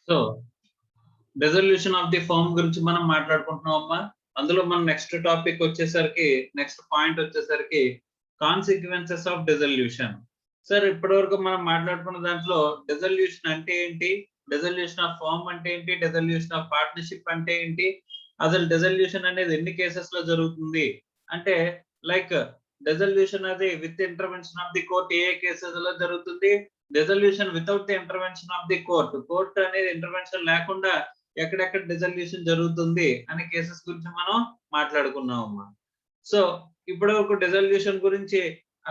So resolution of the firm గురించి మనం మాట్లాడుకుంటున్నాం అమ్మా. అందులో మన నెక్స్ట్ టాపిక్ వచ్చేసరికి నెక్స్ట్ పాయింట్ వచ్చేసరికి కాన్సిక్వెన్సెస్ ఆఫ్ డిజల్యూషన్. సార్ ఇప్పటి వరకు మనం మాట్లాడుకున్న దాంట్లో డిజల్యూషన్ అంటే ఏంటి, డిజల్యూషన్ ఆఫ్ ఫర్మ్ అంటే ఏంటి, డిజల్యూషన్ ఆఫ్ పార్ట్నర్షిప్ అంటే ఏంటి, అసలు డిజల్యూషన్ అనేది ఎన్ని కేసెస్ లో జరుగుతుంది అంటే లైక్ డిజల్యూషన్ అది with intervention of the court A cases లో జరుగుతుంది, dissolution without the intervention of the court, court అనేది ఇంటర్వెన్షన్ లేకుండా ఎక్కడెక్కడ డిజల్యూషన్ జరుగుతుంది అనే కేసెస్ గురించి మనం మాట్లాడుకున్నాం అమ్మా. సో ఇప్పుడు ఒక డిజల్యూషన్ గురించి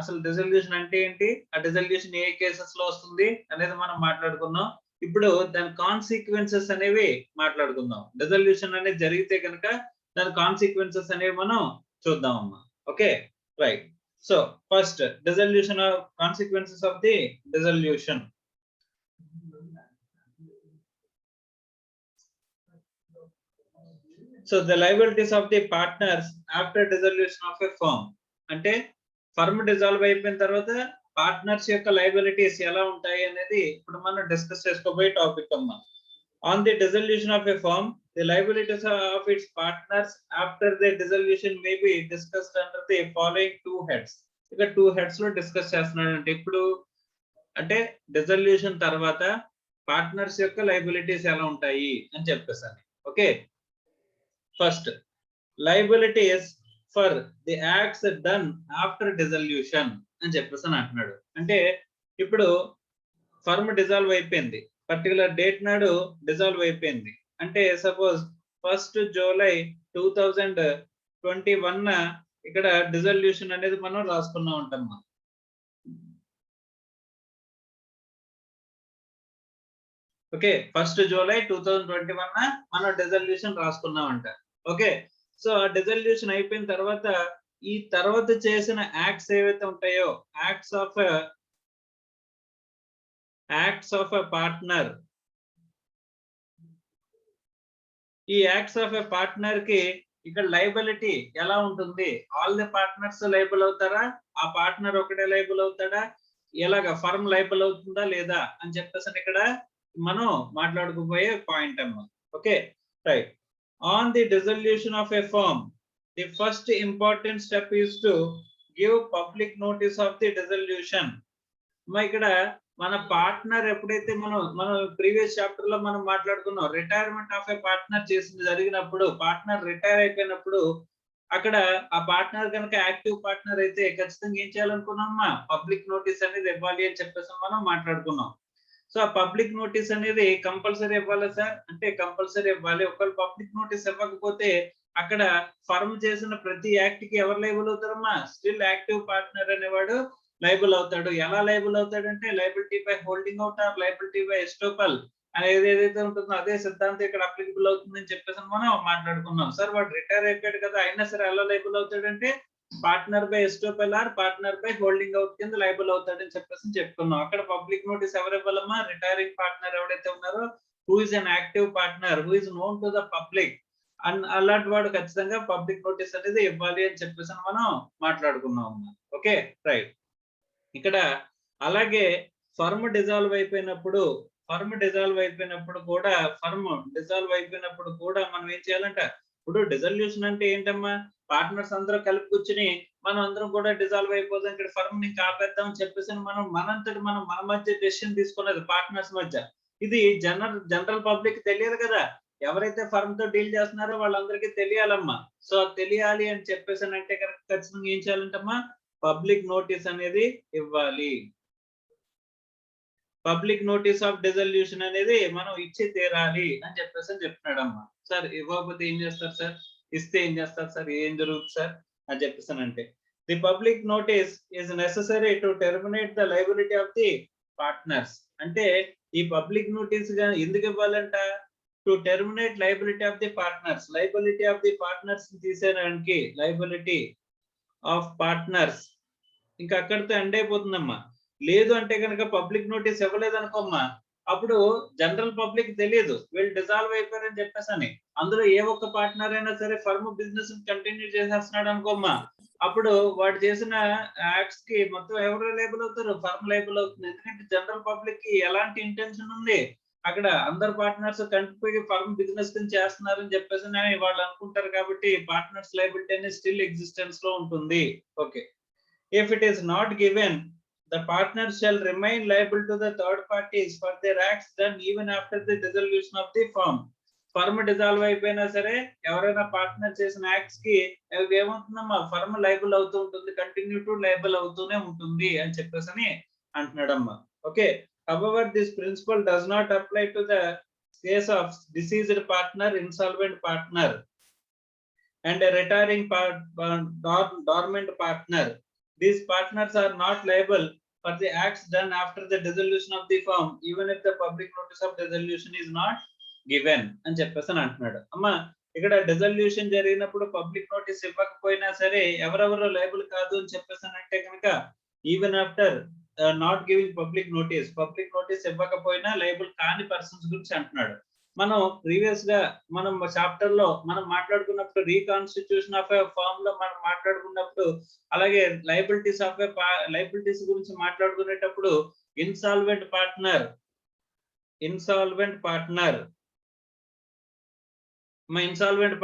అసలు డిజల్యూషన్ అంటే ఏంటి, ఆ డిజల్యూషన్ ఏ కేసెస్ లో వస్తుంది అనేది మనం మాట్లాడుకున్నాం. ఇప్పుడు దాని కాన్సిక్వెన్సెస్ అనేవి మాట్లాడుకుందాం. డిజల్యూషన్ అనేది జరిగితే కనుక దాని కాన్సిక్వెన్సెస్ అనేవి మనం చూద్దాం అమ్మా. Okay right. So first dissolution of consequences of the dissolution. So the liabilities of the partners after dissolution of a firm అంటే ఫర్మ్ డిజాల్వ్ అయిపోయిన తర్వాత పార్ట్నర్స్ యొక్క లయబిలిటీస్ ఎలా ఉంటాయి అనేది ఇప్పుడు మనం డిస్కస్ చేసుకోబోయే టాపిక్ అమ్మా. On the dissolution of a firm the liabilities of its partners after the dissolution may be discussed under the following two heads. ఇక టూ హెడ్స్ లో డిస్కస్ చేస్తున్నాడంటే ఇప్పుడు అంటే డిసల్యూషన్ తర్వాత పార్ట్నర్స్ యొక్క లయబిలిటీస్ ఎలా ఉంటాయి అని చెప్పేసాను. Okay first liabilities for the acts done after dissolution అని చెప్పేసి అంటున్నాడు. అంటే ఇప్పుడు ఫర్మ్ డిజాల్వ్ అయిపోయింది, పర్టికులర్ డేట్ నాడు డిజాల్వ్ అయిపోయింది అంటే సపోజ్ 1 జూలై 2021 ఇక్కడ డిసల్యూషన్ అనేది మనం రాసుకున్నా ఉంటాం. ఓకే 1 జూలై 2021 మనం డిసల్యూషన్ రాసుకున్నామంట. ఓకే సో ఆ డిసల్యూషన్ అయిపోయిన తర్వాత ఈ తర్వాత చేసిన యాక్ట్స్ ఏవైతే ఉంటాయో యాక్ట్స్ ఆఫ్ ఎ పార్ట్నర్, ఈ యాక్ట్స్ ఆఫ్ ఎ పార్ట్నర్ కి ఇక్కడ లయబిలిటీ ఎలా ఉంటుంది, ఆల్ ది పార్ట్నర్స్ లయబుల్ అవుతారా, ఆ పార్ట్నర్ ఒకటే లయబుల్ అవుతాడా, ఎలాగా ఫర్మ్ లయబుల్ అవుతుందా లేదా అని చెప్పేసి ఇక్కడ మనం మాట్లాడుకోబోయే పాయింట్ అమ్మా. Okay right. On the dissolution of a firm, the first important step is to give public notice of the dissolution. ఇక్కడ మన పార్ట్నర్ ఎప్పుడైతే మనం ప్రీవియస్ చాప్టర్ లో మనం మాట్లాడుకున్నాం రిటైర్మెంట్ ఆఫ్ ఏ పార్ట్నర్ చేసింది జరిగినప్పుడు, పార్ట్నర్ రిటైర్ అయిపోయినప్పుడు అక్కడ ఆ పార్ట్నర్ కనుక యాక్టివ్ పార్ట్నర్ అయితే ఖచ్చితంగా ఏం చేయాలనుకున్నామా, పబ్లిక్ నోటీస్ అనేది ఇవ్వాలి అని చెప్పేసి మనం మాట్లాడుకున్నాం. సో ఆ పబ్లిక్ నోటీస్ అనేది కంపల్సరీ ఇవ్వాలి సార్ అంటే కంపల్సరీ ఇవ్వాలి. ఒకవేళ పబ్లిక్ నోటీస్ ఇవ్వకపోతే అక్కడ ఫర్మ్ చేసిన ప్రతి యాక్ట్ కి ఎవరు లైబుల్ అవుతారమ్మా, స్టిల్ యాక్టివ్ పార్ట్నర్ అనేవాడు లైబుల్ అవుతాడు. ఎలా లైబుల్ అవుతాడంటే liability by holding out or liability by estoppel అనేది ఏదైతే ఉంటుందో అదే సిద్ధాంతం ఇక్కడ అప్లికబుల్ అవుతుందని చెప్పేసి మనం మాట్లాడుకున్నాం. సార్ వాడు రిటైర్ అయిపోయాడు కదా అయినా సరే ఎలా లైబుల్ అవుతాడంటే partner by estoppel or partner by holding out కింద లైబుల్ అవుతాడని చెప్పేసి చెప్పుకున్నాం. అక్కడ పబ్లిక్ నోటీస్ ఎవరు ఇవ్వాలమ్మా, రిటైరింగ్ పార్ట్నర్ ఎవరైతే ఉన్నారో who is an active partner who is known to the public అలాంటి వాడు ఖచ్చితంగా పబ్లిక్ నోటీస్ అనేది ఇవ్వాలి అని చెప్పేసి మనం మాట్లాడుకున్నాం. Okay right. ఇక్కడ అలాగే ఫర్మ్ డిజాల్వ్ అయిపోయినప్పుడు కూడా మనం ఏం చేయాలంట, ఇప్పుడు డిజల్యూషన్ అంటే ఏంటమ్మా, పార్ట్నర్స్ అందరూ కలిపి కూర్చుని మనం అందరం కూడా డిజాల్వ్ అయిపోతాం ఇక్కడ ఫర్మ్ ని కాపేద్దాం అని చెప్పేసి మన మధ్య డెసిషన్ తీసుకున్నది పార్ట్నర్స్ మధ్య. ఇది జనరల్ పబ్లిక్ తెలియదు కదా, ఎవరైతే ఫర్మ్ తో డీల్ చేస్తున్నారో వాళ్ళందరికీ తెలియాలమ్మా. సో తెలియాలి అని చెప్పేసి అంటే ఖచ్చితంగా ఏం చేయాలంటమ్మా, పబ్లిక్ నోటీస్ అనేది ఇవ్వాలి. పబ్లిక్ నోటీస్ ఆఫ్ డిసల్యూషన్ అనేది మనం ఇచ్చి తీరాలి అని చెప్పేసి చెప్తున్నాడమ్మా. సార్ ఇవ్వకపోతే ఏం చేస్తారు సార్, ఇస్తే ఏం చేస్తారు సార్, ఏం జరుగుతుంది సార్ అని చెప్పేసి అంటే the public notice is necessary to terminate the liability of the partners. అంటే ఈ పబ్లిక్ నోటీస్ గా ఎందుకు ఇవ్వాలంట, to terminate liability of the partners, liability of the partners తీసేయడానికి, లయబిలిటీ ఆఫ్ పార్ట్నర్స్ ఇంకా అక్కడితో ఎండ్ అయిపోతుందమ్మా. లేదు అంటే కనుక పబ్లిక్ నోటీస్ ఇవ్వలేదు అనుకోమ్మా, అప్పుడు జనరల్ పబ్లిక్ తెలియదు వీళ్ళు డిజాల్వ్ అయిపోయారని చెప్పేసి అని, అందులో ఏ ఒక్క పార్ట్నర్ అయినా సరే ఫర్మ్ బిజినెస్ కంటిన్యూ చేసేస్తున్నాడు అనుకోమ్మా, అప్పుడు వాడు చేసిన యాక్ట్స్ కి మొత్తం ఎవరు లేబుల్ అవుతారు, ఫర్మ్ లేబుల్ అవుతుంది. ఎందుకంటే జనరల్ పబ్లిక్ కి ఎలాంటి ఇంటెన్షన్ ఉంది, అక్కడ అందరు పార్ట్నర్స్ కంటిపోయి ఫర్మ్ బిజినెస్ కింద చేస్తున్నారని చెప్పేసి వాళ్ళు అనుకుంటారు కాబట్టి పార్ట్నర్స్ లయబిలిటీ అనేది స్టిల్ ఎగ్జిస్టెన్స్ లో ఉంటుంది. Okay, if it is not given the partners shall remain liable to the third parties for their acts done even after the dissolution of the firm. Firm dissolve అయిపోయినా సరే ఎవరైనా partner చేసిన acts కి ఏమవుతుందమ్మా, firm liable అవుతూ ఉంటుంది, continue to liable అవుతూనే ఉంటుంది అని చెప్పేసి అంటున్నాడమ్మా. Okay, however this principle does not apply to the case of deceased partner, insolvent partner and a retiring dormant partner. These partners are not liable for the acts done after the dissolution of the firm even if the public notice of dissolution is not given అని చెప్పేసి అంటున్నాడు. అమ్మా ఇక్కడ dissolution జరిగినప్పుడు public notice ఇవ్వకపోయినా సరే ఎవరెవరు liable కాదు అని చెప్పేసి అంటే కనుక even after not giving public notice ఇవ్వకపోయినా లైబుల్ కాని పర్సన్స్ గురించి అంటున్నాడు. మనం ప్రీవియస్ గా మనం చాప్టర్ లో మనం మాట్లాడుకున్నప్పుడు రీకాన్స్టిట్యూషన్ ఆఫ్ ఏ ఫార్మ్ లో మనం మాట్లాడుకున్నప్పుడు, అలాగే లైబిలిటీస్ గురించి మాట్లాడుకునేటప్పుడు ఇన్సాల్వెంట్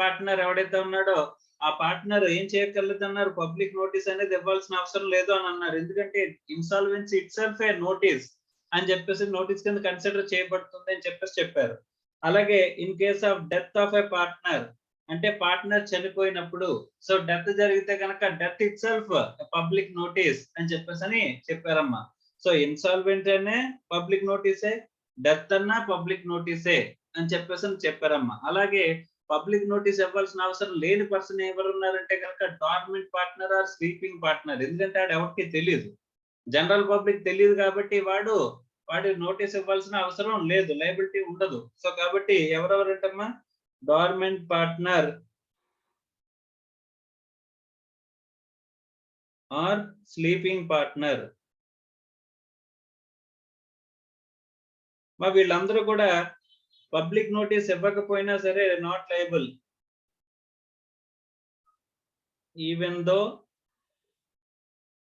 పార్ట్నర్ ఎవడైతే ఉన్నాడో ఆ పార్ట్నర్ ఏం చేయగలుగుతున్నారు, పబ్లిక్ నోటీస్ అనేది ఇవ్వాల్సిన అవసరం లేదు అని అన్నారు. ఎందుకంటే insolvency it self A notice అని చెప్పేసి నోటీస్ కింద కన్సిడర్ చేయబడుతుంది అని చెప్పేసి చెప్పారు. అలాగే in case of death of a partner అంటే పార్ట్నర్ చనిపోయినప్పుడు, సో డెత్ జరిగితే కనుక death it self public notice అని చెప్పేసి చెప్పారమ్మా. సో ఇన్సాల్వెంట్ అనే పబ్లిక్ నోటీసే, డెత్ అన్నా పబ్లిక్ నోటీసే అని చెప్పేసి చెప్పారమ్మా. అలాగే పబ్లిక్ నోటీస్ ఇవ్వాల్సిన అవసరం లేని పర్సన్ ఎవరు ఉన్నారంటే కనుక dormant partner or sleeping partner. ఎందుకంటే ఆడు ఎవరికి తెలియదు, జనరల్ పబ్లిక్ తెలియదు కాబట్టి వాడి నోటీస్ ఇవ్వాల్సిన అవసరం లేదు, లయబిలిటీ ఉండదు. సో కాబట్టి ఎవరెవరంటమ్మా, dormant partner or sleeping partner. మా వీళ్ళందరూ కూడా పబ్లిక్ నోటీస్ ఇవ్వకపోయినా సరే not liable even though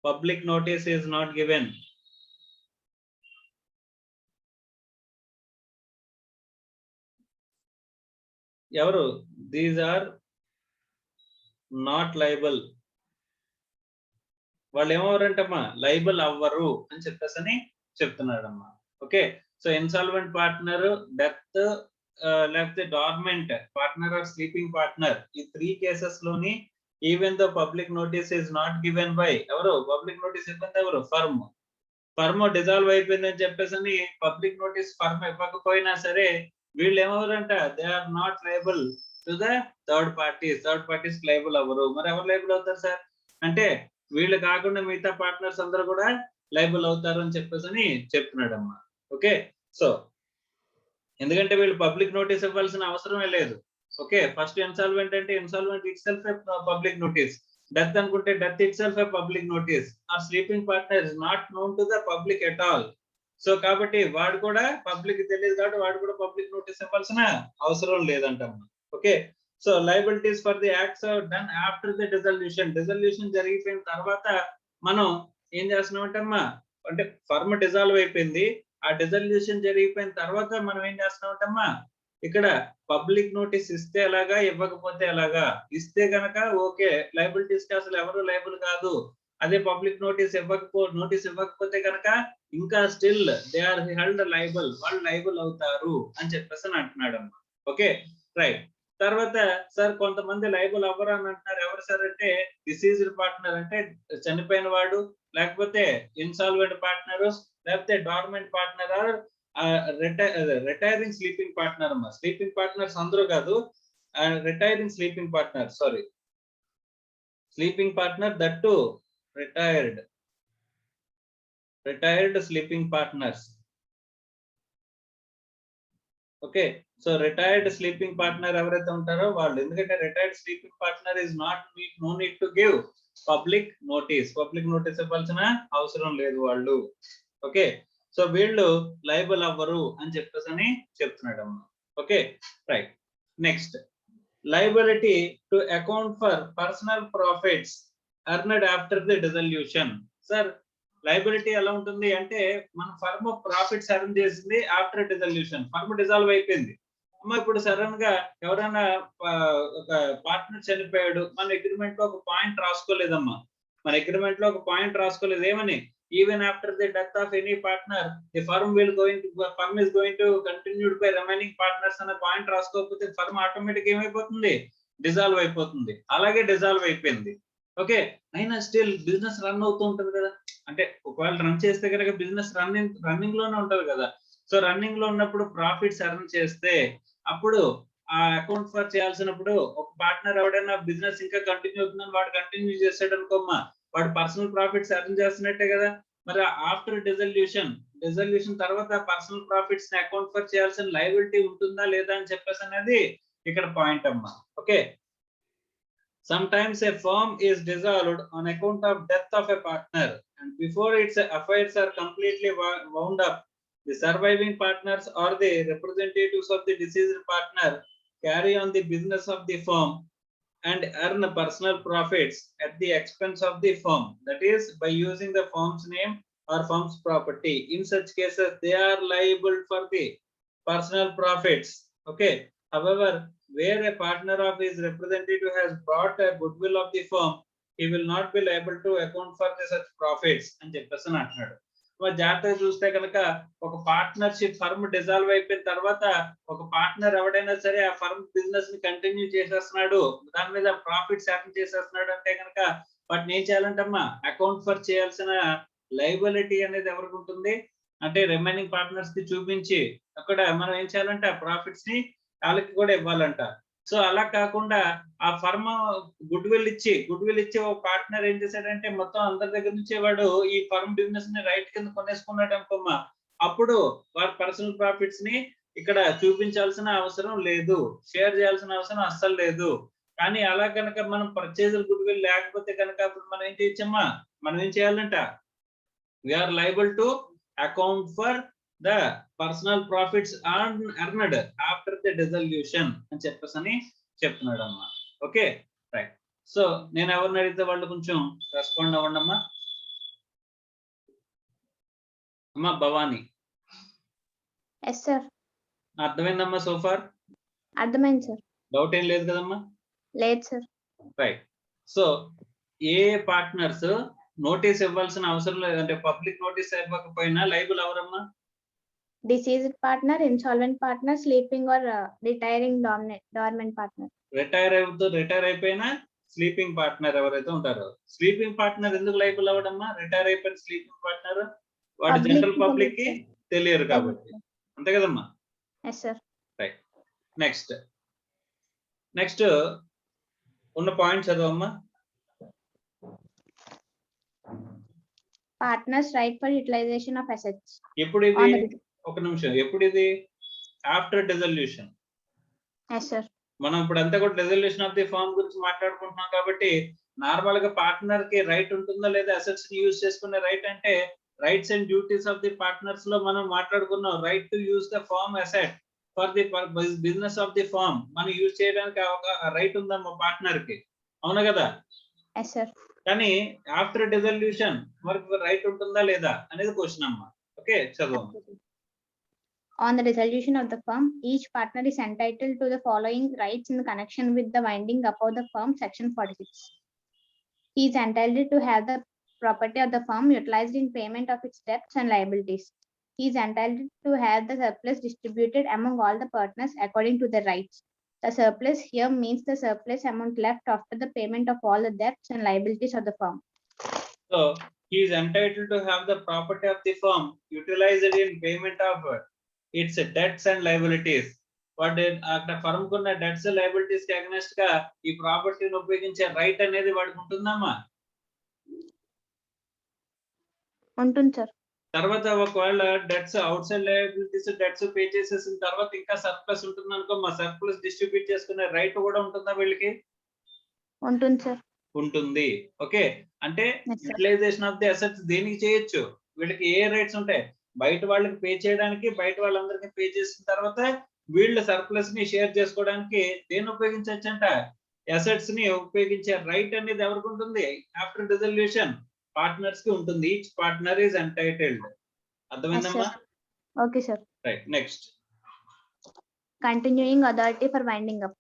public notice is not given. ఎవరు, దీస్ ఆర్ నాట్ లయబుల్. వాళ్ళు ఏమవరంటమ్మా, లయబుల్ అవ్వరు అని చెప్పేసి చెప్తున్నాడమ్మా. Okay, so insolvent partner, death, లేకపోతే dormant partner or sleeping partner, ఈ 3 కేసెస్ లోని even though public notice is not given by ఎవరు, పబ్లిక్ నోటీస్ ఇవ్వండి ఎవరు, ఫర్మ్ డిజాల్వ్ అయిపోయిందని చెప్పేసి పబ్లిక్ నోటీస్ ఫర్మ్ ఇవ్వకపోయినా సరే వీళ్ళు ఏమవరంట, they are not liable to the third parties liable అవ్వరు. మరి ఎవరు లయబుల్ అవుతారు సార్ అంటే వీళ్ళు కాకుండా మిగతా పార్ట్నర్స్ అందరూ కూడా లయబుల్ అవుతారు అని చెప్పేసి చెప్తున్నాడు అమ్మా. ఓకే, సో ఎందుకంటే వీళ్ళు పబ్లిక్ నోటీస్ ఇవ్వాల్సిన అవసరమే లేదు. ఓకే, ఫస్ట్ ఇన్సాల్వెంట్ అంటే insolvent itself a public notice, death అనుకుంటే death itself a public notice, or sleeping partner is not known to the public at all. So కాబట్టి వాడు కూడా పబ్లిక్ తెలియదు కాబట్టి వాడు కూడా పబ్లిక్ నోటీస్ ఇవ్వాల్సిన అవసరం లేదంటమ్మా. Okay, so liabilities for the acts done after the dissolution జరిగిపోయిన తర్వాత మనం ఏం చేస్తున్నామంటమ్మా, అంటే ఫర్మ్ డిజాల్వ్ అయిపోయింది, ఆ డిజల్యూషన్ జరిగిపోయిన తర్వాత మనం ఏం చేస్తున్నామంటమ్మా, ఇక్కడ పబ్లిక్ నోటీస్ ఇస్తే ఎలాగా, ఇవ్వకపోతే ఎలాగా. ఇస్తే గనక ఓకే, లయబిలిటీస్ కి అసలు ఎవరు లయబుల్ కాదు. అదే పబ్లిక్ నోటీస్ ఇవ్వకపోతే కనుక ఇంకా still they are held liable, వాళ్ళు లయబుల్ అవుతారు అని చెప్పేసి అంటున్నాడు అమ్మా. Okay, right. తర్వాత సార్ కొంతమంది లయబుల్ అవ్వరు అని అంటున్నారు. ఎవరు సార్ అంటే డిసీజ్డ్ పార్ట్నర్ అంటే చనిపోయిన వాడు, లేకపోతే ఇన్సాల్వెంట్ పార్ట్నర్, లేకపోతే dormant partner or retiring sleeping partner అమ్మా. స్లీపింగ్ పార్ట్నర్స్ అందరూ కాదు, retiring sleeping partner, sorry sleeping partner that to retired sleeping partners. Okay, so retired sleeping partner ఎవరైతే ఉంటారో వాళ్ళు, ఎందుకంటే retired sleeping partner is no need to give public notice ఇవ్వాల్సిన అవసరం లేదు వాళ్ళు. ఓకే, సో వీళ్ళు లయబుల్ అవ్వరు అని చెప్పేసి చెప్తున్నాడు అమ్మా. Okay, right. Next, liability to account for personal profits earned after the dissolution. Sir liability ఎలా ఉంటుంది అంటే మన ఫర్మ్ ప్రాఫిట్స్ ఎర్న్ చేసింది ఆఫ్టర్ డిజల్యూషన్, ఫర్మ్ డిజాల్వ్ అయిపోయింది. అమ్మ ఇప్పుడు సడన్ గా ఎవరైనా ఒక పార్ట్నర్ చనిపోయాడు, మన అగ్రిమెంట్ లో ఒక పాయింట్ రాసుకోలేదమ్మా, మన అగ్రిమెంట్ లో ఒక పాయింట్ రాసుకోలేదు ఏమని, even after the death of any partner the firm is going to continued by remaining partners అనే పాయింట్ రాసుకోకపోతే ఫర్మ్ ఆటోమేటిక్ ఏమైపోతుంది, డిజాల్వ్ అయిపోతుంది. అలాగే డిజాల్వ్ అయిపోయింది. ఓకే, అయినా స్టిల్ బిజినెస్ రన్ అవుతూ ఉంటుంది కదా, అంటే ఒకవేళ రన్ చేస్తే కనుక బిజినెస్ రన్నింగ్ లోనే ఉంటది కదా. సో రన్నింగ్ లో ఉన్నప్పుడు ప్రాఫిట్స్ ఎర్న్ చేస్తే అప్పుడు ఆ అకౌంట్ ఫర్ చేయాల్సినప్పుడు ఒక పార్ట్నర్ ఎవడైనా బిజినెస్ ఇంకా కంటిన్యూ అవుతుందని వాడు కంటిన్యూ చేసాడు అనుకోమ్మా, వాడు పర్సనల్ ప్రాఫిట్స్ ఎర్న్ చేస్తున్నట్టే కదా. మరి ఆఫ్టర్ డిజల్యూషన్ తర్వాత పర్సనల్ ప్రాఫిట్స్ ని అకౌంట్ ఫర్ చేయాల్సిన లయబిలిటీ ఉంటుందా లేదా అని చెప్పేసి అనేది ఇక్కడ పాయింట్ అమ్మా. Okay, sometimes a firm is dissolved on account of death of a partner, and before its affairs are completely wound up, the surviving partners or the representatives of the deceased partner carry on the business of the firm and earn personal profits at the expense of the firm, that is by using the firm's name or firm's property. In such cases they are liable for the personal profits. Okay, however, where a partner of his representative has brought a goodwill of the firm, he will not be liable to account for the such profits అని చెప్పేసి అంటున్నాడు. జాగ్రత్తగా చూస్తే కనుక ఒక partnership firm dissolve అయిపోయిన తర్వాత ఒక పార్ట్నర్ ఎవడైనా సరే ఆ ఫర్మ్ బిజినెస్ ని కంటిన్యూ చేసేస్తున్నాడు, దాని మీద ప్రాఫిట్స్ ఎర్న్ చేసేస్తున్నాడు అంటే కనుక వాటిని ఏం చేయాలంటమ్మా, అకౌంట్ ఫర్ చేయాల్సిన లైబిలిటీ అనేది ఎవరికి ఉంటుంది అంటే రిమైనింగ్ పార్ట్నర్స్ కి చూపించి అక్కడ మనం ఏం చేయాలంటే ఆ ప్రాఫిట్స్ ని వాళ్ళకి కూడా ఇవ్వాలంట. సో అలా కాకుండా ఆ ఫర్మ్ గుడ్ విల్ ఇచ్చి ఒక పార్ట్నర్ ఏం చేశాడంటే మొత్తం అందరి దగ్గర నుంచి వాడు ఈ ఫర్మ్ బిజినెస్ ని రైట్ కింద కొనేసుకున్నాడు అనుకోమ్మా, అప్పుడు వారి పర్సనల్ ప్రాఫిట్స్ ని ఇక్కడ చూపించాల్సిన అవసరం లేదు, షేర్ చేయాల్సిన అవసరం అస్సలు లేదు. కానీ అలా కనుక మనం పర్చేజర్ గుడ్ విల్ లేకపోతే కనుక అప్పుడు మనం ఏం చేయొచ్చమ్మా, మనం ఏం చేయాలంట, we are liable to account for the personal profits earned after the dissolution అని చెప్పేసి చెప్తున్నాడు అమ్మా. Okay right. సో నేను ఎవరిని అడిగితే వాళ్ళు కొంచెం రెస్పాండ్ అవ్వండి అమ్మా. అమ్మా భవానీ. Yes sir. అర్థమైందమ్మా సోఫార్? అర్థమైంది సార్. డౌట్ ఏం లేదు కదమ్మా? లేదు sir. Right. So a partners notice ఇవ్వాల్సిన అవసరం లేదంటే పబ్లిక్ నోటీస్ ఇవ్వకపోయినా లైబుల్ ఎవరమ్మా? Deceased partner, insolvent partner, sleeping or retiring dormant partner. Retire అయిపోయినా స్లీపింగ్ పార్ట్నర్ ఎవరైతే ఉంటారో, స్లీపింగ్ పార్ట్నర్ ఎందుకు లైబుల్ అవ్వడమ్మా? రిటైర్ అయిపోయిన స్లీపింగ్ పార్ట్నర్ వాడు జనరల్ పబ్లిక్ కి తెలియరు కాబట్టి, అంతే కదమ్మా? Yes sir. రైట్. నెక్స్ట్ ఉన్న పాయింట్ చదవమ్మా. Partners right for utilization of assets. ఎప్పుడు ఇది? ఒక నిమిషం, ఎప్పుడు ఇది? After dissolution. yes sir. మనం ఇప్పుడు అంతా కూడా డిజల్యూషన్ ఆఫ్ ది ఫర్మ్ గురించి మాట్లాడుకుంటున్నాం కాబట్టి నార్మల్ గా పార్ట్నర్ కి రైట్ ఉంటుందా లేదా అసెట్స్ ని యూజ్ చేసుకునే రైట్ అంటే rights and duties of the partners లో మనం మాట్లాడుకున్నాం right to use the firm asset for the business of the firm మనం యూజ్ చేయడానికి ఒక రైట్ ఉందమ్మా పార్ట్నర్ కి, అవునా కదా? yes sir. కానీ ఆఫ్టర్ డిజల్యూషన్ మనకు రైట్ ఉంటుందా లేదా అనేది క్వశ్చన్ అమ్మా. ఓకే చదువు. On the dissolution of the firm, each partner is entitled to the following rights in connection with the winding up of the firm, section 46. He is entitled to have the property of the firm utilized in payment of its debts and liabilities. He is entitled to have the surplus distributed among all the partners according to their rights. The surplus here means the surplus amount left after the payment of all the debts and liabilities of the firm. So he is entitled to have the property of the firm utilized in payment of its debts and liabilities. వాడు అక్కడ firm కున్న debts liabilities కి against గా ఈ ప్రాపర్టీని ఉపయోగించే right అనేది వాడికి ఉంటుందమ్మా? ఉంటుంది సార్. తర్వాత ఒకవేళ debts outside liabilities debts pay చేసేసిన తర్వాత ఇంకా సర్ప్లస్ ఉంటుంది అనుకో, మా సర్ప్లస్ డిస్ట్రిబ్యూట్ చేసుకునే రైట్ కూడా ఉంటుందా వీళ్ళకి? ఉంటుంది సార్. ఉంటుంది. ఓకే, అంటే యూటిలైజేషన్ ఆఫ్ ది అసెట్స్ దేనికి చేయొచ్చు, వీళ్ళకి ఏ రైట్స్ ఉంటాయి? బయట వాళ్ళకి పే చేయడానికి, బయట వాళ్ళందరికీ పే చేసిన తర్వాత వీళ్ళ సర్ప్లస్ ని షేర్ చేసుకోవడానికి దేన్ని ఉపయోగించవచ్చు అంట? అసెట్స్ ని ఉపయోగించే రైట్ అనేది ఎవరికి ఉంటుంది ఆఫ్టర్ డిజల్యూషన్? పార్ట్నర్స్ కి ఉంటుంది. Each partner is entitled. అర్థమైందమ్మా? Okay, sir. Right, next. Continuing authority for winding up.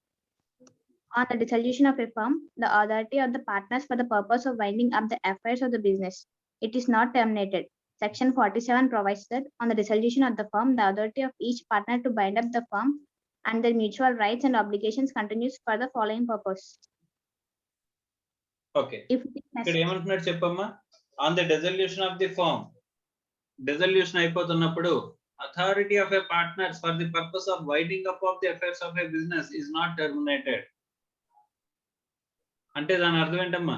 On the dissolution of a firm, the authority of the partners for the purpose of winding up the affairs of the business, it is not terminated. Section 47 provides that on the dissolution of the firm, the authority of each partner to bind up the firm and their mutual rights and obligations continues for the following purpose. Okay, If it is ఇక్కడ necessary, ఏమంటున్నాడు చెప్పమ్మా? On the dissolution of the firm, dissolution అయిపోతున్నప్పుడు authority of a partners for the purpose of winding up of the affairs of a business is not terminated. అంటే దాని అర్థం ఏంటమ్మా?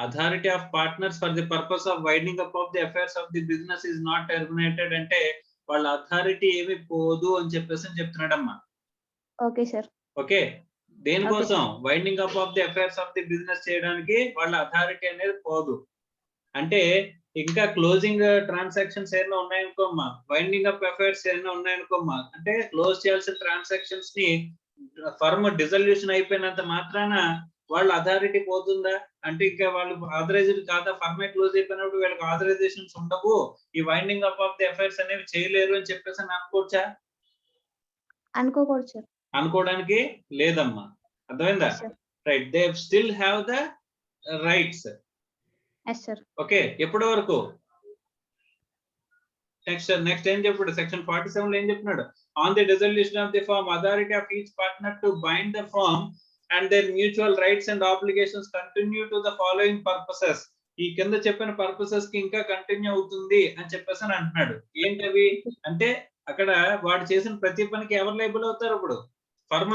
Authority of partners for the purpose of winding up of the affairs of the business is not terminated అంటే వాళ్ళ authority ఏమి పోదు అని చెప్పేసి చెప్తున్నాడమ్మా. okay, sir. ఓకే, దేనికోసం? Winding up of the affairs of the business చేయడానికి వాళ్ళ అథారిటీ అనేది పోదు. అంటే ఇంకా క్లోజింగ్ ట్రాన్సాక్షన్స్ ఏమైనా ఉన్నాయనుకోమ్మా, వైండింగ్ అప్ అఫైర్స్ ఏమైనా ఉన్నాయనుకోమ్మా, అంటే క్లోజ్ చేయాల్సిన ట్రాన్సాక్షన్స్ ని ఫర్మ్ డిజల్యూషన్ అయిపోయినంత మాత్రాన వాళ్ళ అథారిటీ పోతుందా? అంటే ఇంకా వాళ్ళు ఆథరైజ్డ్ కాదా? ఫర్మే క్లోజ్ అయిపోయినప్పుడు వీళ్ళకి ఆథరైజేషన్స్ ఉండవు, ఈ winding up of the affairs అనేవి చేయలేరు అని చెప్పేసి అనుకోవచ్చా? అనుకోకూడదు, సార్. అనుకోవడానికి లేదమ్మా. అర్థమైందా? Yes, sir. Right, they still have the rights. Yes, sir. Okay, ఎప్పటి వరకు? నెక్స్ట్ ఏం చెప్పాడు? సెక్షన్ 47 లో ఏం చెప్తున్నాడు? On the dissolution of the firm, authority of each partner to bind the firm and their mutual rights and obligations continue to the following purposes. ఈ కింద చెప్పిన పర్పసెస్ కి ఇంకా కంటిన్యూ అవుతుంది అని చెప్పేసి అని అంటున్నాడు. ఏంటవి అంటే అక్కడ వాడు చేసిన ప్రతి పనికి ఎవరు లైబుల్ అవుతారు? ఇప్పుడు ఫర్మ్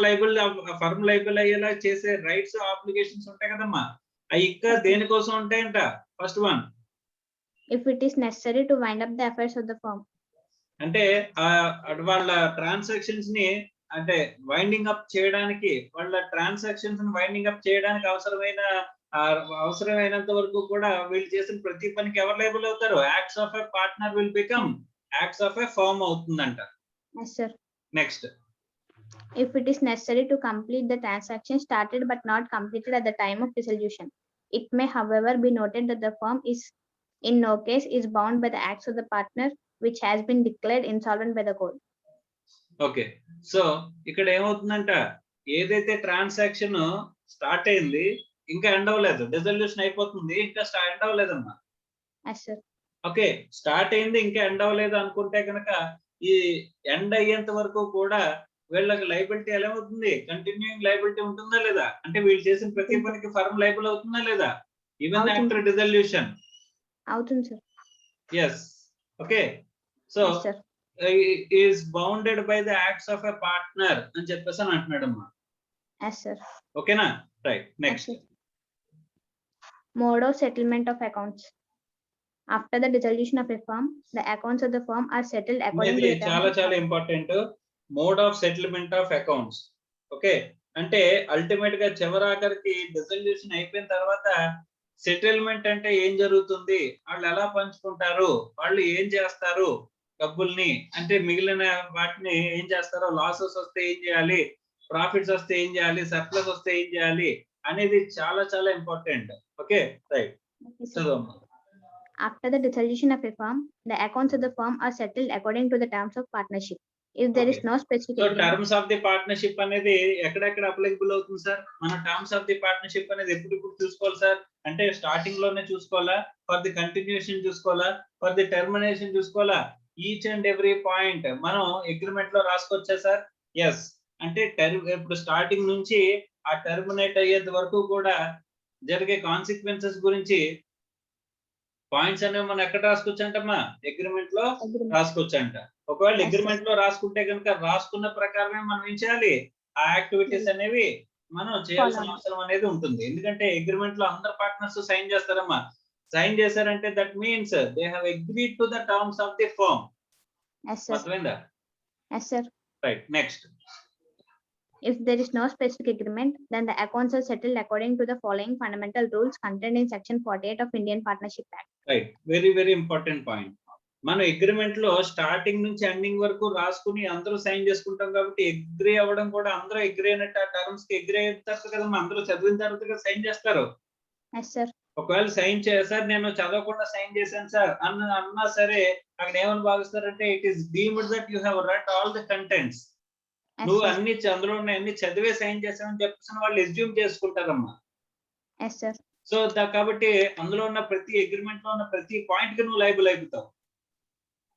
లైబుల్ అయ్యేలా చేసే రైట్స్ ఆబ్లిగేషన్స్ ఉంటాయి కదమ్మా, అవి ఇంకా దేనికోసం ఉంటాయంట? First one, If it is necessary to wind up the affairs of the firm. అంటే వాళ్ళ ట్రాన్సాక్షన్స్ ని అంటే వైండింగ్ అప్ చేయడానికి, వాళ్ళ ట్రాన్సాక్షన్స్ ని వైండింగ్ అప్ చేయడానికి అవసరమైనంత వరకు కూడా వీళ్ళు చేసిన ప్రతి పనికి ఎవరు లైబుల్ అవుతారు? Acts of a partner will become acts of a firm అవుతుందంట. Yes, sir. Next, If it is necessary to complete the transaction started but not completed at the time of dissolution, it may, however, be noted that the firm is in no case is bound by the acts of the partner which has been declared insolvent by the court. Okay, so ఇక్కడ ఏమవుతుందంట? ఏదైతే transaction start అయింది ఇంకా end అవ్వలేదు, dissolution అయిపోతుంది ఇంకా end అవ్వలేదమ్మా. Yes, sir. Okay, start అయింది ఇంకా ఎండ్ అవ్వలేదు అనుకుంటే కనుక ఈ ఎండ్ అయ్యేంత వరకు కూడా వీళ్ళకి లైబిలిటీ ఎలా అవుతుంది? కంటిన్యూయింగ్ లైబిలిటీ ఉంటుందా లేదా? అంటే వీళ్ళు చేసిన ప్రతి పనికి ఫర్మ్ లైబుల్ అవుతుందా లేదా? ఈవెన్ ఆఫ్టర్ డిజల్యూషన్ అవుతుంది, sir. Yes. Okay, so Yes, sir. Is bounded by the acts of a partner అని చెప్పేసి అని అంటున్నాడమ్మా. Yes, sir. ఓకేనా? Right, next. Mode of settlement of accounts. After the dissolution of a firm, the accounts of the firm are settled according to ఇది the terms చాలా of చాలా important. Mode of settlement of accounts. Okay, అంటే ultimate గా చివరాఖరికి dissolution అయిపోయిన తర్వాత settlement అంటే ఏం జరుగుతుంది, వాళ్ళు ఎలా పంచుకుంటారు, వాళ్ళు ఏం చేస్తారు డబ్బుల్ని, అంటే మిగిలిన వాటిని ఏం చేస్తారో, లాసెస్ వస్తే ఏం చేయాలి, ప్రాఫిట్స్ వస్తే ఏం చేయాలి, సర్ప్లస్ వస్తే ఏం చేయాలి అనేది చాలా చాలా ఇంపార్టెంట్. ఓకే, రైట్, చదవమ్మా. After the dissolution of a firm, the accounts of the firm are settled according to the terms of partnership. If there is no specific so agreement, terms of the partnership అనేది ఎక్కడెక్కడ applicable అవుతుంది sir? మన terms of the partnership అనేది ఎప్పుడు చూసుకోవాలి sir? అంటే starting లోనే చూసుకోవాలా, ఫర్ ది కంటిన్యూషన్ చూసుకోవాలా, ఫర్ ది టెర్మినేషన్ చూసుకోవాలా? ఈచ్ అండ్ ఎవ్రీ పాయింట్ మనం అగ్రిమెంట్ లో రాసుకోవచ్చా సార్? ఎస్. అంటే ఇప్పుడు స్టార్టింగ్ నుంచి ఆ టెర్మినేట్ అయ్యేంత వరకు కూడా జరిగే కాన్సిక్వెన్సెస్ గురించి పాయింట్స్ అనేవి మనం ఎక్కడ రాసుకోవచ్చు అంటమ్మా? అగ్రిమెంట్ లో రాసుకోవచ్చు అంట. ఒకవేళ అగ్రిమెంట్ లో రాసుకుంటే కనుక రాసుకున్న ప్రకారమే మనం ఏం చేయాలి, ఆ యాక్టివిటీస్ అనేవి మనం చేయాల్సిన అవసరం అనేది ఉంటుంది. ఎందుకంటే అగ్రిమెంట్ లో అందరు పార్ట్నర్స్ సైన్ చేస్తారమ్మా. సైన్ చేశారంటే that means they have agreed to the terms of the firm. అర్థమైందా? Yes, sir. Right, next. If there is no specific agreement, then the accounts are settled according to the following fundamental rules contained in Section 48 of Indian Partnership Act. Right, very very important point. మనం agreement లో starting నుంచి ending వరకు రాసుకుని అందరూ sign చేసుకుంటాం కాబట్టి agri అవ్వడం కూడా అందరూ అగ్రి అయినట్టు ఆ టర్మ్స్ కి అగ్రి అవుతారు కదా, అందరూ చదివిన తర్వాత సైన్ చేస్తారు. Yes, sir. ఒకవేళ సైన్ సార్ నేను చదవకుండా సైన్ చేశాను సార్ అన్నా సరే అక్కడ ఏమని భావిస్తారంటే it is deemed that you have read all the contents. Yes, నువ్వు sir. అన్ని అందులో ఉన్న అన్ని చదివే సైన్ చేసావని చెప్పేసి వాళ్ళు ఎస్యూమ్ చేసుకుంటారమ్మా. Yes, sir. సో కాబట్టి అందులో ఉన్న ప్రతి అగ్రిమెంట్ లో ఉన్న ప్రతి పాయింట్ కి నువ్వు లైబుల్ అయిపోతావు.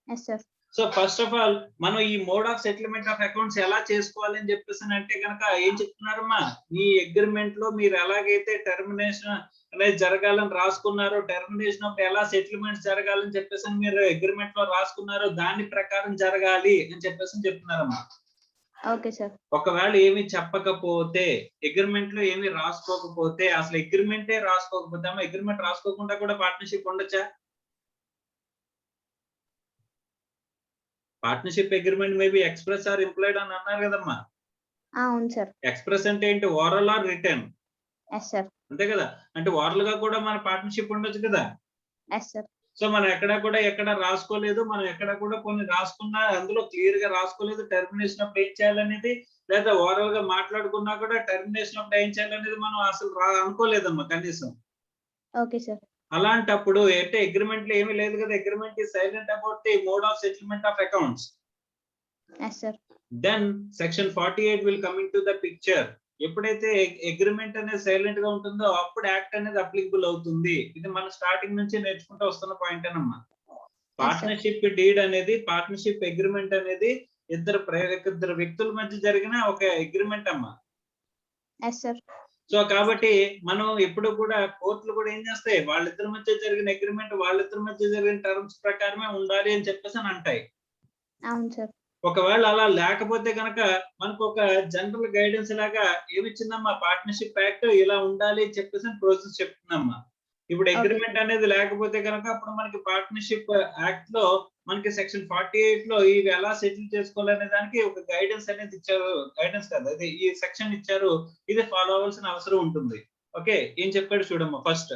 Yes, sir. So first of all మనం ఈ mode of settlement of accounts ఎలా చేసుకోవాలి అని చెప్పేసి అంటే కనుక ఏం చెప్తున్నారమ్మా, మీ అగ్రిమెంట్ లో మీరు ఎలాగైతే టెర్మినేషన్ అనేది జరగాలని రాసుకున్నారో, టెర్మినేషన్ అప్పుడు ఎలా సెటిల్మెంట్స్ జరగాలని చెప్పేసి మీరు అగ్రిమెంట్ లో రాసుకున్నారో దాని ప్రకారం జరగాలి అని చెప్పేసి చెప్తున్నారమ్మా. Okay, sir. ఒకవేళ ఏమి చెప్పకపోతే, అగ్రిమెంట్ లో ఏమి రాసుకోకపోతే, అసలు అగ్రిమెంటే రాసుకోకపోతే అమ్మా, అగ్రిమెంట్ రాసుకోకుండా కూడా పార్ట్నర్షిప్ ఉండొచ్చా? Partnership agreement maybe express or implied అని అన్నారు కదమ్మా. అవును సార్. ఎక్స్ప్రెస్ అంటే ఏంటి, oral or written? Yes, sir. అంతే కదా, అంటే ఓరల్ గా కూడా మన పార్ట్నర్షిప్ ఉండొచ్చు కదా. Yes, sir. సో మనం ఎక్కడ రాసుకోలేదు, మనం ఎక్కడ కూడా కొన్ని రాసుకున్నా అందులో క్లియర్ గా రాసుకోలేదు టెర్మినేషన్ అప్పుడు ఏం చేయాలనేది, లేదా ఓవరాల్ గా మాట్లాడుకున్నా కూడా టెర్మినేషన్ అప్పుడు ఏం చేయాలనేది మనం అసలు అనుకోలేదమ్మా కనీసం. Okay, sir. అలాంటప్పుడు అంటే అగ్రిమెంట్ లో ఏమీ లేదు కదా, agreement is silent about the mode of settlement of accounts. Yes, sir. Then section 48 will coming to the picture. ఎప్పుడైతే అగ్రిమెంట్ అనేది సైలెంట్ గా ఉంటుందో అప్పుడు యాక్ట్ అనేది అప్లికబుల్ అవుతుంది. ఇది మనం స్టార్టింగ్ నుంచి నేర్చుకుంటూ వస్తున్న పాయింట్ అన్నమాట. పార్ట్నర్షిప్ డీడ్ అనేది, పార్ట్నర్షిప్ అగ్రిమెంట్ అనేది ఇద్దరు వ్యక్తుల మధ్య జరిగిన ఒక అగ్రిమెంట్ అమ్మా. Yes, sir. సో కాబట్టి మనం ఎప్పుడు కూడా కోర్టులు కూడా ఏం చేస్తాయి, వాళ్ళిద్దరి మధ్య జరిగిన అగ్రిమెంట్ వాళ్ళిద్దరి మధ్య జరిగిన టర్మ్స్ ప్రకారమే ఉండాలి అని చెప్పేసి అని అంటాయి. అవును సార్. ఒకవేళ అలా లేకపోతే కనుక మనకు ఒక జనరల్ గైడెన్స్ లాగా ఏమిచ్చిందమ్మా, పార్ట్నర్షిప్ యాక్ట్ ఇలా ఉండాలి అని చెప్పేసి ప్రాసెస్ చెప్తుందమ్మా. ఇప్పుడు అగ్రిమెంట్ అనేది లేకపోతే కనుక అప్పుడు మనకి పార్ట్నర్షిప్ యాక్ట్ లో మనకి సెక్షన్ 48 లో ఇవి ఎలా సెటిల్ చేసుకోవాలనే దానికి ఒక గైడెన్స్ అనేది ఇచ్చారు. గైడెన్స్ కాదు, అది ఈ సెక్షన్ ఇచ్చారు, ఇది ఫాలో అవ్వాల్సిన అవసరం ఉంటుంది. ఓకే, ఏం చెప్పాడు చూడమ్మా. First,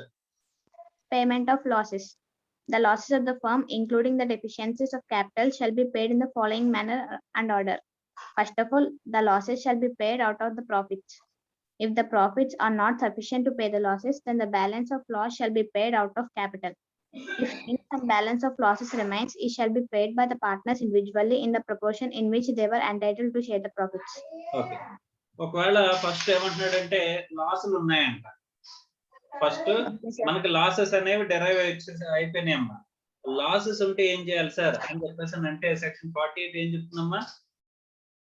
payment of losses. The losses of the firm, including the deficiencies of capital, shall be paid in the following manner and order. First of all, the losses shall be paid out of the profits. If the profits are not sufficient to pay the losses, then the balance of loss shall be paid out of capital. If some balance of losses remains, it shall be paid by the partners individually in the proportion in which they were entitled to share the profits. Okay, ఒకవేళ first ఏమంటున్నాడంటే లాసులు ఉన్నాయంట. First మనకి losses అనేవి derive అయిపోయినాయి అమ్మా. Losses ఉంటే ఏం చేయాలి సార్ అని చెప్పేసి అంటే సెక్షన్ 48 ఏం చెప్తుందమ్మా,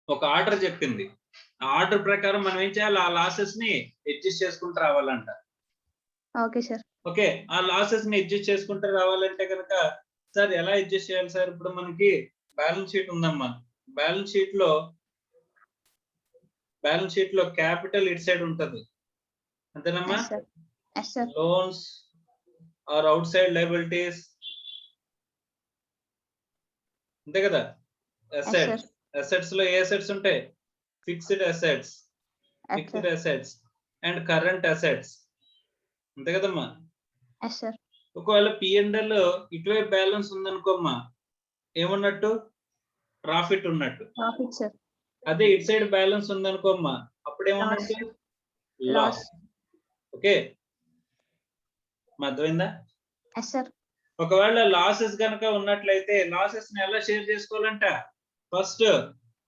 ఒక ఆర్డర్ చెప్పింది. ఆ ఆర్డర్ ప్రకారం మనం ఏం చేయాలి, ఆ లాసెస్ ని అడ్జస్ట్ చేసుకుంటూ రావాలంట. Okay sir. ఓకే, ఆ లాసెస్ ని అడ్జస్ట్ చేసుకుంటూ రావాలంటే కనుక సార్ ఎలా అడ్జస్ట్ చేయాలి సార్? ఇప్పుడు మనకి బ్యాలెన్స్ షీట్ ఉందమ్మా. బ్యాలెన్స్ షీట్ లో క్యాపిటల్ ఇట్ సైడ్ ఉంటది, అంతేనమ్మా. Yes, sir. Loans or outside liabilities, అంతే కదా. అసెట్స్ లో ఏ అసెట్స్ ఉంటాయి, fixed assets and current assets, అంతే కదమ్మా. Yes, sir. ఒకవేళ P&L ఇటువైపు బ్యాలెన్స్ ఉందనుకోమ్మా, ఏమన్నట్టు, ప్రాఫిట్ ఉన్నట్టు. Profit, sir. అదే ఇటు సైడ్ బ్యాలెన్స్ ఉందనుకోమ్మా, అప్పుడు ఏమన్నట్టు, లాస్. ఓకే, అర్థమైందా? Yes, sir. ఒకవేళ లాసెస్ కనుక ఉన్నట్లయితే లాసెస్ ని ఎలా షేర్ చేసుకోవాలంట, ఫస్ట్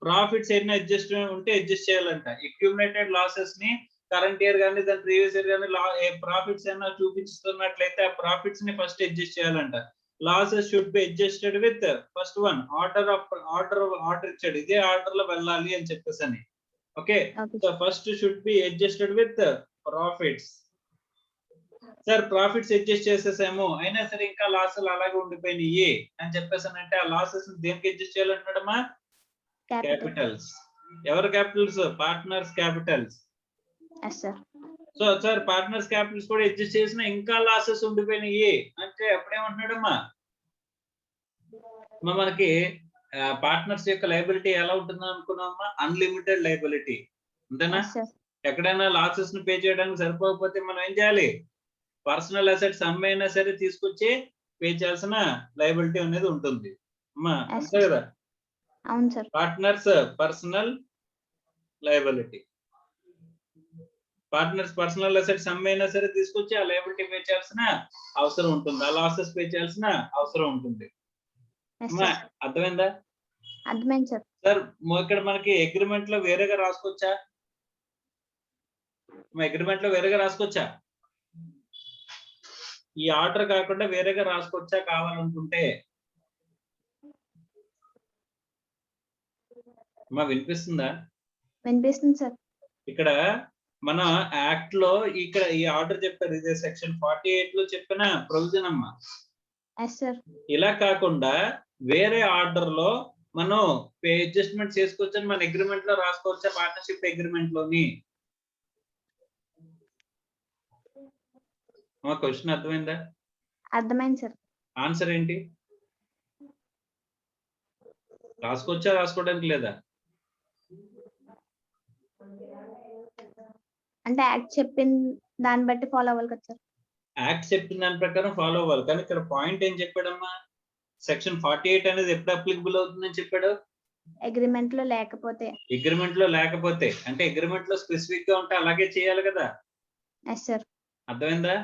ప్రాఫిట్స్ ఎన్ని అడ్జస్ట్ ఉంటే అడ్జస్ట్ చేయాలంట. అక్యూములేటెడ్ లాసెస్ ని కరెంట్ ఇయర్ కానీ దాని ప్రీవియస్ ఇయర్ కానీ ప్రాఫిట్స్ ఏమైనా చూపిస్తున్నట్లయితే ఆ ప్రాఫిట్స్ ని ఫస్ట్ అడ్జస్ట్ చేయాలంట. Losses should be adjusted with first one order ఇచ్చాడు, ఇదే ఆర్డర్ లో వెళ్ళాలి అని చెప్పేసి. Okay, so first should B adjusted with profits. Sir profits adjust చేసేసాము, అయినా సరే ఇంకా లాసులు అలాగే ఉండిపోయినాయి అని చెప్పేసి అంటే ఆ లాసెస్ దేనికి అడ్జస్ట్ చేయాలంటున్నాడమ్మా, క్యాపిటల్స్. ఎవరు Capitals? Partners Capitals. So sir partners Capitals కూడా అడ్జస్ట్ చేసినా ఇంకా లాసెస్ ఉండిపోయినాయి అంటే అప్పుడేమంటున్నాడమ్మా, మనకి పార్ట్నర్స్ యొక్క లయబిలిటీ ఎలా ఉంటుందో అనుకున్నామా, అన్లిమిటెడ్ లయబిలిటీ, అంతేనా. ఎక్కడైనా లాసెస్ ని పే చేయడానికి సరిపోకపోతే మనం ఏం చేయాలి, పర్సనల్ అసెట్స్ అమ్మైనా సరే తీసుకొచ్చి పే చేయాల్సిన లయబిలిటీ అనేది ఉంటుంది అమ్మా, Yes, అంతే కదా. అవును సార్. Partners personal liability, partners personal assets అమ్మైనా సరే తీసుకొచ్చి ఆ లయబిలిటీ పే చేయాల్సిన అవసరం ఉంటుంది, ఆ లాసెస్ పే చేయాల్సిన అవసరం ఉంటుంది. Yes, అమ్మా, sir. అర్థమైందా అర్థమైంది సార్. సార్? ఇక్కడ మనకి అగ్రిమెంట్ లో వేరేగా రాసుకోవచ్చా? అగ్రిమెంట్ లో వేరేగా రాసుకోవచ్చా? ఈ ఆర్డర్ కాకుండా వేరేగా రాసుకోవచ్చా కావాలనుకుంటే? అమ్మా, వినిపిస్తుందా? వినిపిస్తుంది సార్. ఇక్కడ మన యాక్ట్ లో ఇక్కడ ఈ ఆర్డర్ చెప్పారు, ఇదే సెక్షన్ 48 లో చెప్పిన ప్రొవిజన్ అమ్మా. Yes sir. ఇలా కాకుండా వేరే ఆర్డర్ లో మనం పే అడ్జస్ట్మెంట్ చేసుకోవచ్చని మన అగ్రిమెంట్ లో రాసుకోవచ్చా పార్ట్నర్షిప్ అగ్రిమెంట్ లోని? క్వశ్చన్ అర్థమైందా? అర్థమైంది సార్. ఆన్సర్ ఏంటి? రాసుకోవచ్చా రాసుకోవడానికి లేదా? అంటే యాక్ట్ చెప్పిన దాన్ని బట్టి ఫాలో అవ్వాలి కదా సార్. యాక్ట్ చెప్పిన దాని ప్రకారం ఫాలో అవ్వాలి, కానీ ఇక్కడ పాయింట్ ఏం చెప్పాడమ్మా? సెక్షన్ 48 అనేది ఎప్పుడు అప్లికబుల్ అవుతుందని చెప్పాడు? అగ్రిమెంట్ లో లేకపోతే. అగ్రిమెంట్ లో లేకపోతే అంటే అగ్రిమెంట్ లో స్పెసిఫిక్ గా ఉంటే అలాగే చేయాలి కదా. Yes sir. అర్థమైందా?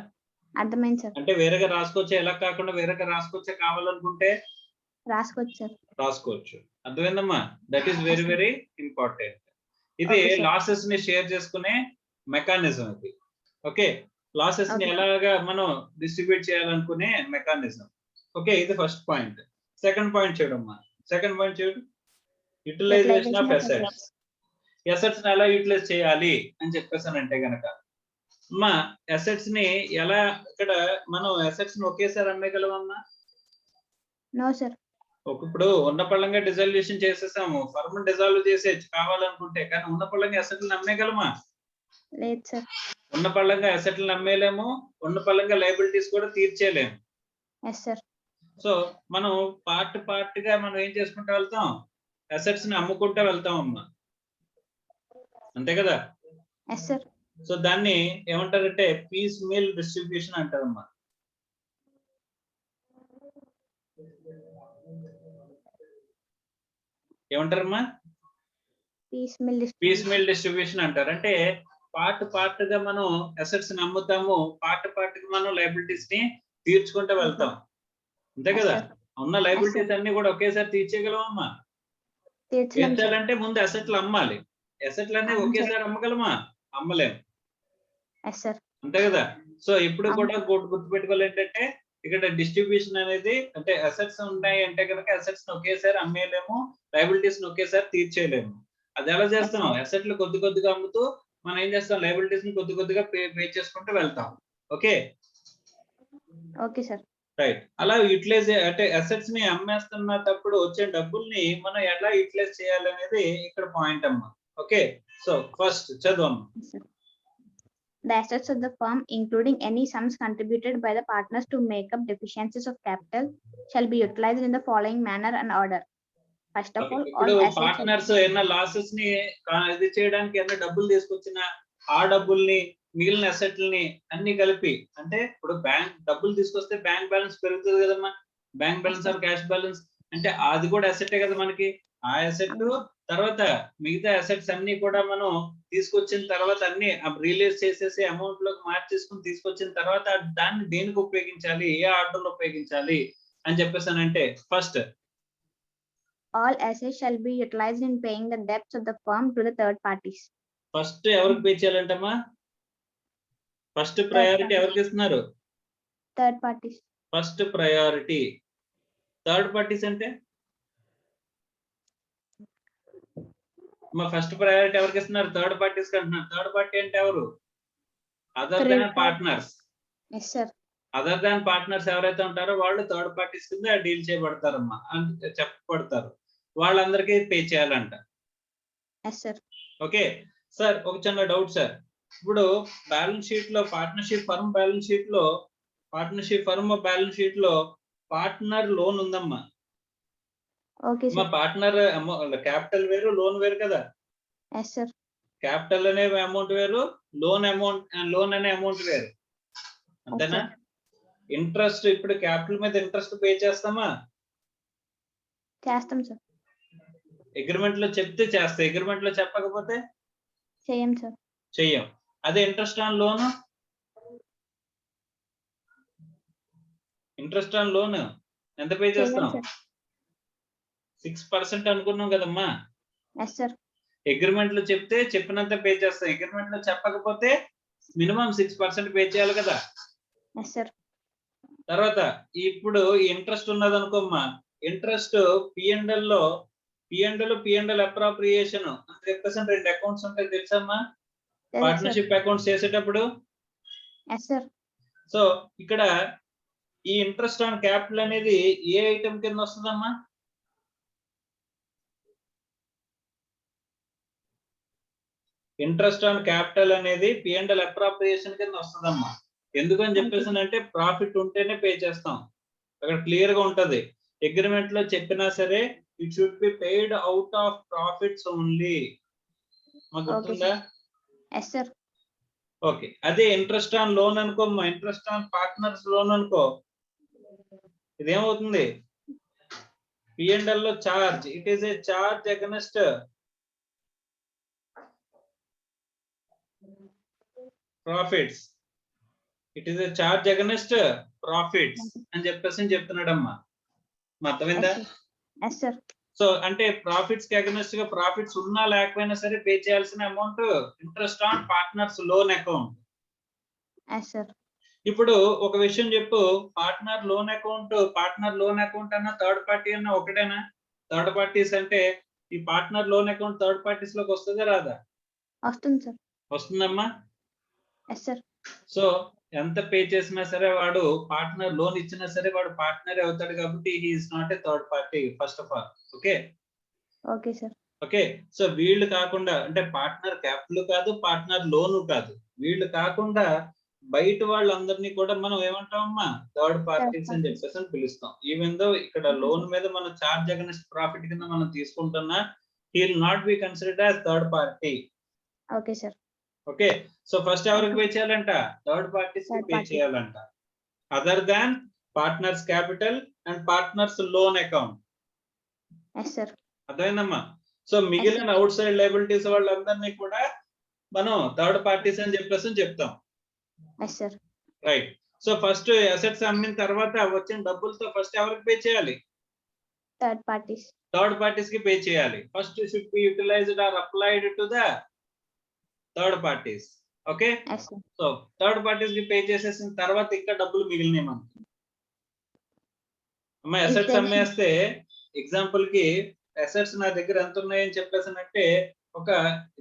అర్థమైంది సార్. అంటే వేరేగా రాసుకోవచ్చా, ఎలా కాకుండా వేరేగా రాసుకోవచ్చా కావాలనుకుంటే? రాసుకోవచ్చు సార్. రాసుకోవచ్చు. అర్థమైందమ్మా? That is very very important. ఇది Okay, sir. లాసెస్ ని షేర్ చేసుకునే మెకానిజం ఇది. ఓకే, లాసెస్ ని Okay. ఎలాగా మనం డిస్ట్రిబ్యూట్ చేయాలనుకునే మెకానిజం. ఓకే, ఇది ఫస్ట్ పాయింట్. సెకండ్ పాయింట్ చూడమ్మా, సెకండ్ పాయింట్ చూడు. Utilization of assets. అసెట్స్ ని ఎలా యూటిలైజ్ చేయాలి అని చెప్పేసానంటే గనక అమ్మా, అసెట్స్ ని ఎలా ఇక్కడ మనం అసెట్స్ ని ఒకేసారి అమ్మేయగలమమ్మా? No sir. ఇప్పుడు ఉన్న పళ్ళంగా డిజల్యూషన్ చేసేసాము, ఫర్మ్ డిజాల్వ్ చేసేయచ్చు కావాలనుకుంటే, కానీ ఉన్న పళ్ళంగా అసెట్లను అమ్మేయగలమా? లేదు సార్. ఉన్న పళ్ళంగా అసెట్లను అమ్మేయలేము, ఉన్న పళ్ళంగా లయబిలిటీస్ కూడా తీర్చేయలేము. Yes sir. సో మనం పార్ట్ గా మనం ఏం చేసుకుంటూ వెళ్తాం? అసెట్స్ ని అమ్ముకుంటూ వెళ్తాం అమ్మా, అంతే కదా. Yes sir. సో దాన్ని ఏమంటారంటే పీస్ మీల్ డిస్ట్రిబ్యూషన్ అంటారమ్మా. ఏమంటారమ్మా? పీస్ మీల్ డిస్ట్రిబ్యూషన్ అంటారు. అంటే పార్ట్ గా మనం అసెట్స్ ని అమ్ముతాము, పార్ట్ గా మనం లయబిలిటీస్ ని తీర్చుకుంటూ వెళ్తాం, అంతే కదా. ఉన్న లయబిలిటీస్ అన్ని కూడా ఒకేసారి తీర్చేయగలమమ్మా? తీర్చాలంటే ముందు అసెట్లు అమ్మాలి. అసెట్లు అన్ని ఒకేసారి అమ్మగలమా? అమ్మలేము, అంతే కదా. సో ఇప్పుడు కూడా గుర్తుపెట్టుకోవాలి ఏంటంటే ఇక్కడ డిస్ట్రిబ్యూషన్ అనేది అంటే అసెట్స్ ఉన్నాయి అంటే కనుక అసెట్స్ ని ఒకేసారి అమ్మేయలేము, లయబిలిటీస్ ని ఒకేసారి తీర్చేయలేము. అది ఎలా చేస్తాం? అసెట్లు కొద్దిగా అమ్ముతూ మనం ఏం చేస్తాం? లయబిలిటీస్ ని కొద్దిగా పే చేసుకుంటూ వెళ్తాం. Okay, okay sir. రైట్. అలా యూటిలైజ్ అంటే అసెట్స్ ని అమ్మేస్తున్నప్పుడు వచ్చే డబ్బుల్ని మనం ఎలా యూటిలైజ్ చేయాలనేది ఇక్కడ పాయింట్ అమ్మా. ఓకే, సో ఫస్ట్ చదువు. The assets of the firm, including any sums contributed by the partners to make up deficiencies of capital, shall be utilized in the following manner and order. First of all assets. Partners ఏమైనా losses ని ఇది చేయడానికి ఏమైనా డబ్బులు తీసుకొచ్చిన ఆ డబ్బుల్ని మిగిలిన అసెట్లని అన్ని కలిపి, అంటే ఇప్పుడు బ్యాంక్ డబ్బులు తీసుకొస్తే బ్యాంక్ బ్యాలెన్స్ పెరుగుతుంది కదమ్మా. Bank balance or cash balance అంటే అది కూడా అసెటే కదా మనకి. ఆ అసెట్ తర్వాత మిగతా అసెట్స్ అన్ని కూడా మనం తీసుకొచ్చిన తర్వాత అన్ని రిలీజ్ చేసేసి అమౌంట్ లోకి మార్చేసుకుని తీసుకొచ్చిన తర్వాత దాన్ని దేనికి ఉపయోగించాలి, ఏ ఆర్డర్ లో ఉపయోగించాలి అని చెప్పేసానంటే first all assets shall be utilized in paying the debts of the firm to the third parties. First ఎవరికి పే చేయాలంటమ్మా? ఫస్ట్ ప్రయారిటీ ఎవరికి ఇస్తున్నారు? Third parties. First priority third parties అంటే ఫస్ట్ ప్రయారిటీ ఎవరికి ఇస్తున్నారు? థర్డ్ పార్టీస్ కి అంటున్నారు. Third party అంటే ఎవరు? Other than partners. Yes sir. Other than partners ఎవరైతే ఉంటారో వాళ్ళు థర్డ్ పార్టీస్ కింద డీల్ చేయబడతారమ్మా, చెప్పబడతారు. వాళ్ళందరికీ పే చేయాలంట. ఓకే సార్, ఒక చిన్న డౌట్ సార్. ఇప్పుడు బ్యాలెన్స్ షీట్ లో పార్ట్నర్షిప్ ఫర్మ్ బ్యాలెన్స్ షీట్ లో పార్ట్నర్ లోన్ ఉందమ్మా. మా పార్ట్నర్ క్యాపిటల్ వేరు, లోన్ వేరు కదా. క్యాపిటల్ అనే అమౌంట్ వేరు, లోన్ అనే అమౌంట్ వేరు, అంతేనా? ఇంట్రెస్ట్ ఇప్పుడు క్యాపిటల్ మీద ఇంట్రెస్ట్ పే చేస్తామా? చేస్తాం సార్. అగ్రిమెంట్ లో చెప్తే చేస్తాం, అగ్రిమెంట్ లో చెప్పకపోతే చేయం సార్. చెయ్యం. అదే interest on loan, interest on loan ఎంత పే చేస్తాం? 6% అనుకున్నాం కదమ్మా. Yes sir. అగ్రిమెంట్ లో చెప్తే చెప్పినంత పే చేస్తాం, అగ్రిమెంట్ లో చెప్పకపోతే మినిమం 6% పే చేయాలి కదా. Yes sir. తర్వాత ఇప్పుడు ఇంట్రెస్ట్ ఉన్నది అనుకోమ్మా, ఇంట్రెస్ట్ P&L లో P&L అప్రాప్రియేషన్ అని చెప్పేసి 2 అకౌంట్స్ ఉంటాయి తెలుసమ్మా పార్ట్నర్షిప్ అకౌంట్స్ చేసేటప్పుడు. Yes sir. సో ఇక్కడ ఈ ఇంట్రెస్ట్ ఆన్ క్యాపిటల్ అనేది ఏ ఐటమ్ కింద వస్తుందమ్మా? ఇంట్రెస్ట్ ఆన్ క్యాపిటల్ అనేది P&L అప్రాప్రియేషన్ కింద వస్తుందమ్మా. ఎందుకని చెప్పేసి అంటే ప్రాఫిట్ ఉంటేనే పే చేస్తాం, అక్కడ క్లియర్ గా ఉంటది. అగ్రిమెంట్ లో చెప్పినా సరే it should be paid out of profits only. మాకు గుర్తుందా? Yes sir. ఓకే. అదే ఇంట్రెస్ట్ ఆన్ లోన్ అనుకోమ్మా, ఇంట్రెస్ట్ ఆన్ పార్ట్నర్స్ లోన్ అనుకో, ఇదేమవుతుంది? P&L లో charge, it is a charge against profits, it is a charge against profits అని చెప్పేసి చెప్తున్నాడమ్మా. అర్థమైందా? Yes sir. సో అంటే ప్రాఫిట్స్ కి అగైన్స్ట్ గా ప్రాఫిట్స్ ఉన్నా లేకపోయినా సరే పే చేయాల్సిన amount interest on partners loan account. Yes sir. ఇప్పుడు ఒక విషయం చెప్పు, పార్ట్నర్ లోన్ అకౌంట్ అన్న థర్డ్ పార్టీ అన్న ఒకటేనా? థర్డ్ పార్టీస్ అంటే ఈ partner loan account third parties లోకి వస్తుందా రాదా? వస్తుంది సార్. వస్తుందమ్మా. Yes sir. సో ఎంత పే చేసినా సరే వాడు పార్ట్నర్ లోన్ ఇచ్చినా సరే వాడు పార్ట్నర్ అవుతాడు కాబట్టి he is not a third party first of all. Okay. Okay sir. Okay. So వీళ్ళు కాకుండా అంటే పార్ట్నర్ క్యాపిటల్ కాదు, పార్ట్నర్ లోన్ కాదు, వీళ్ళు కాకుండా బయట వాళ్ళందరినీ కూడా మనం ఏమంటామమ్మా? థర్డ్ పార్టీస్ అని చెప్పేసి పిలుస్తాం. ఈవెన్ దో ఇక్కడ లోన్ మీద మనం చార్జ్ అగైన్స్ట్ ప్రాఫిట్ కింద మనం తీసుకుంటున్నా, he will not be considered as third party. Okay sir. Okay. So first ఎవరికి పే చేయాలంట? థర్డ్ పార్టీస్ కి పే చేయాలంట, other than partners capital and partners loan account. Yes sir. అర్థమైందమ్మా? సో మిగిలిన outside liabilities వాళ్ళందరినీ కూడా మనం third parties అని చెప్పేసి చెప్తాం. Yes sir. Right. So first assets అమ్మిన తర్వాత వచ్చిన డబ్బులతో ఫస్ట్ ఎవరికి పే చేయాలి? Third parties. థర్డ్ పార్టీస్ కి పే చేయాలి. First should be utilized or applied to the third parties. Okay. So third parties కి పే చేసేసిన తర్వాత ఇంకా డబ్బులు మిగిలినాయి మనకి. అమ్మా అసెట్స్ అమ్మేస్తే ఎగ్జాంపుల్ కి అసెట్స్ నా దగ్గర ఎంత ఉన్నాయని చెప్పేసానంటే ఒక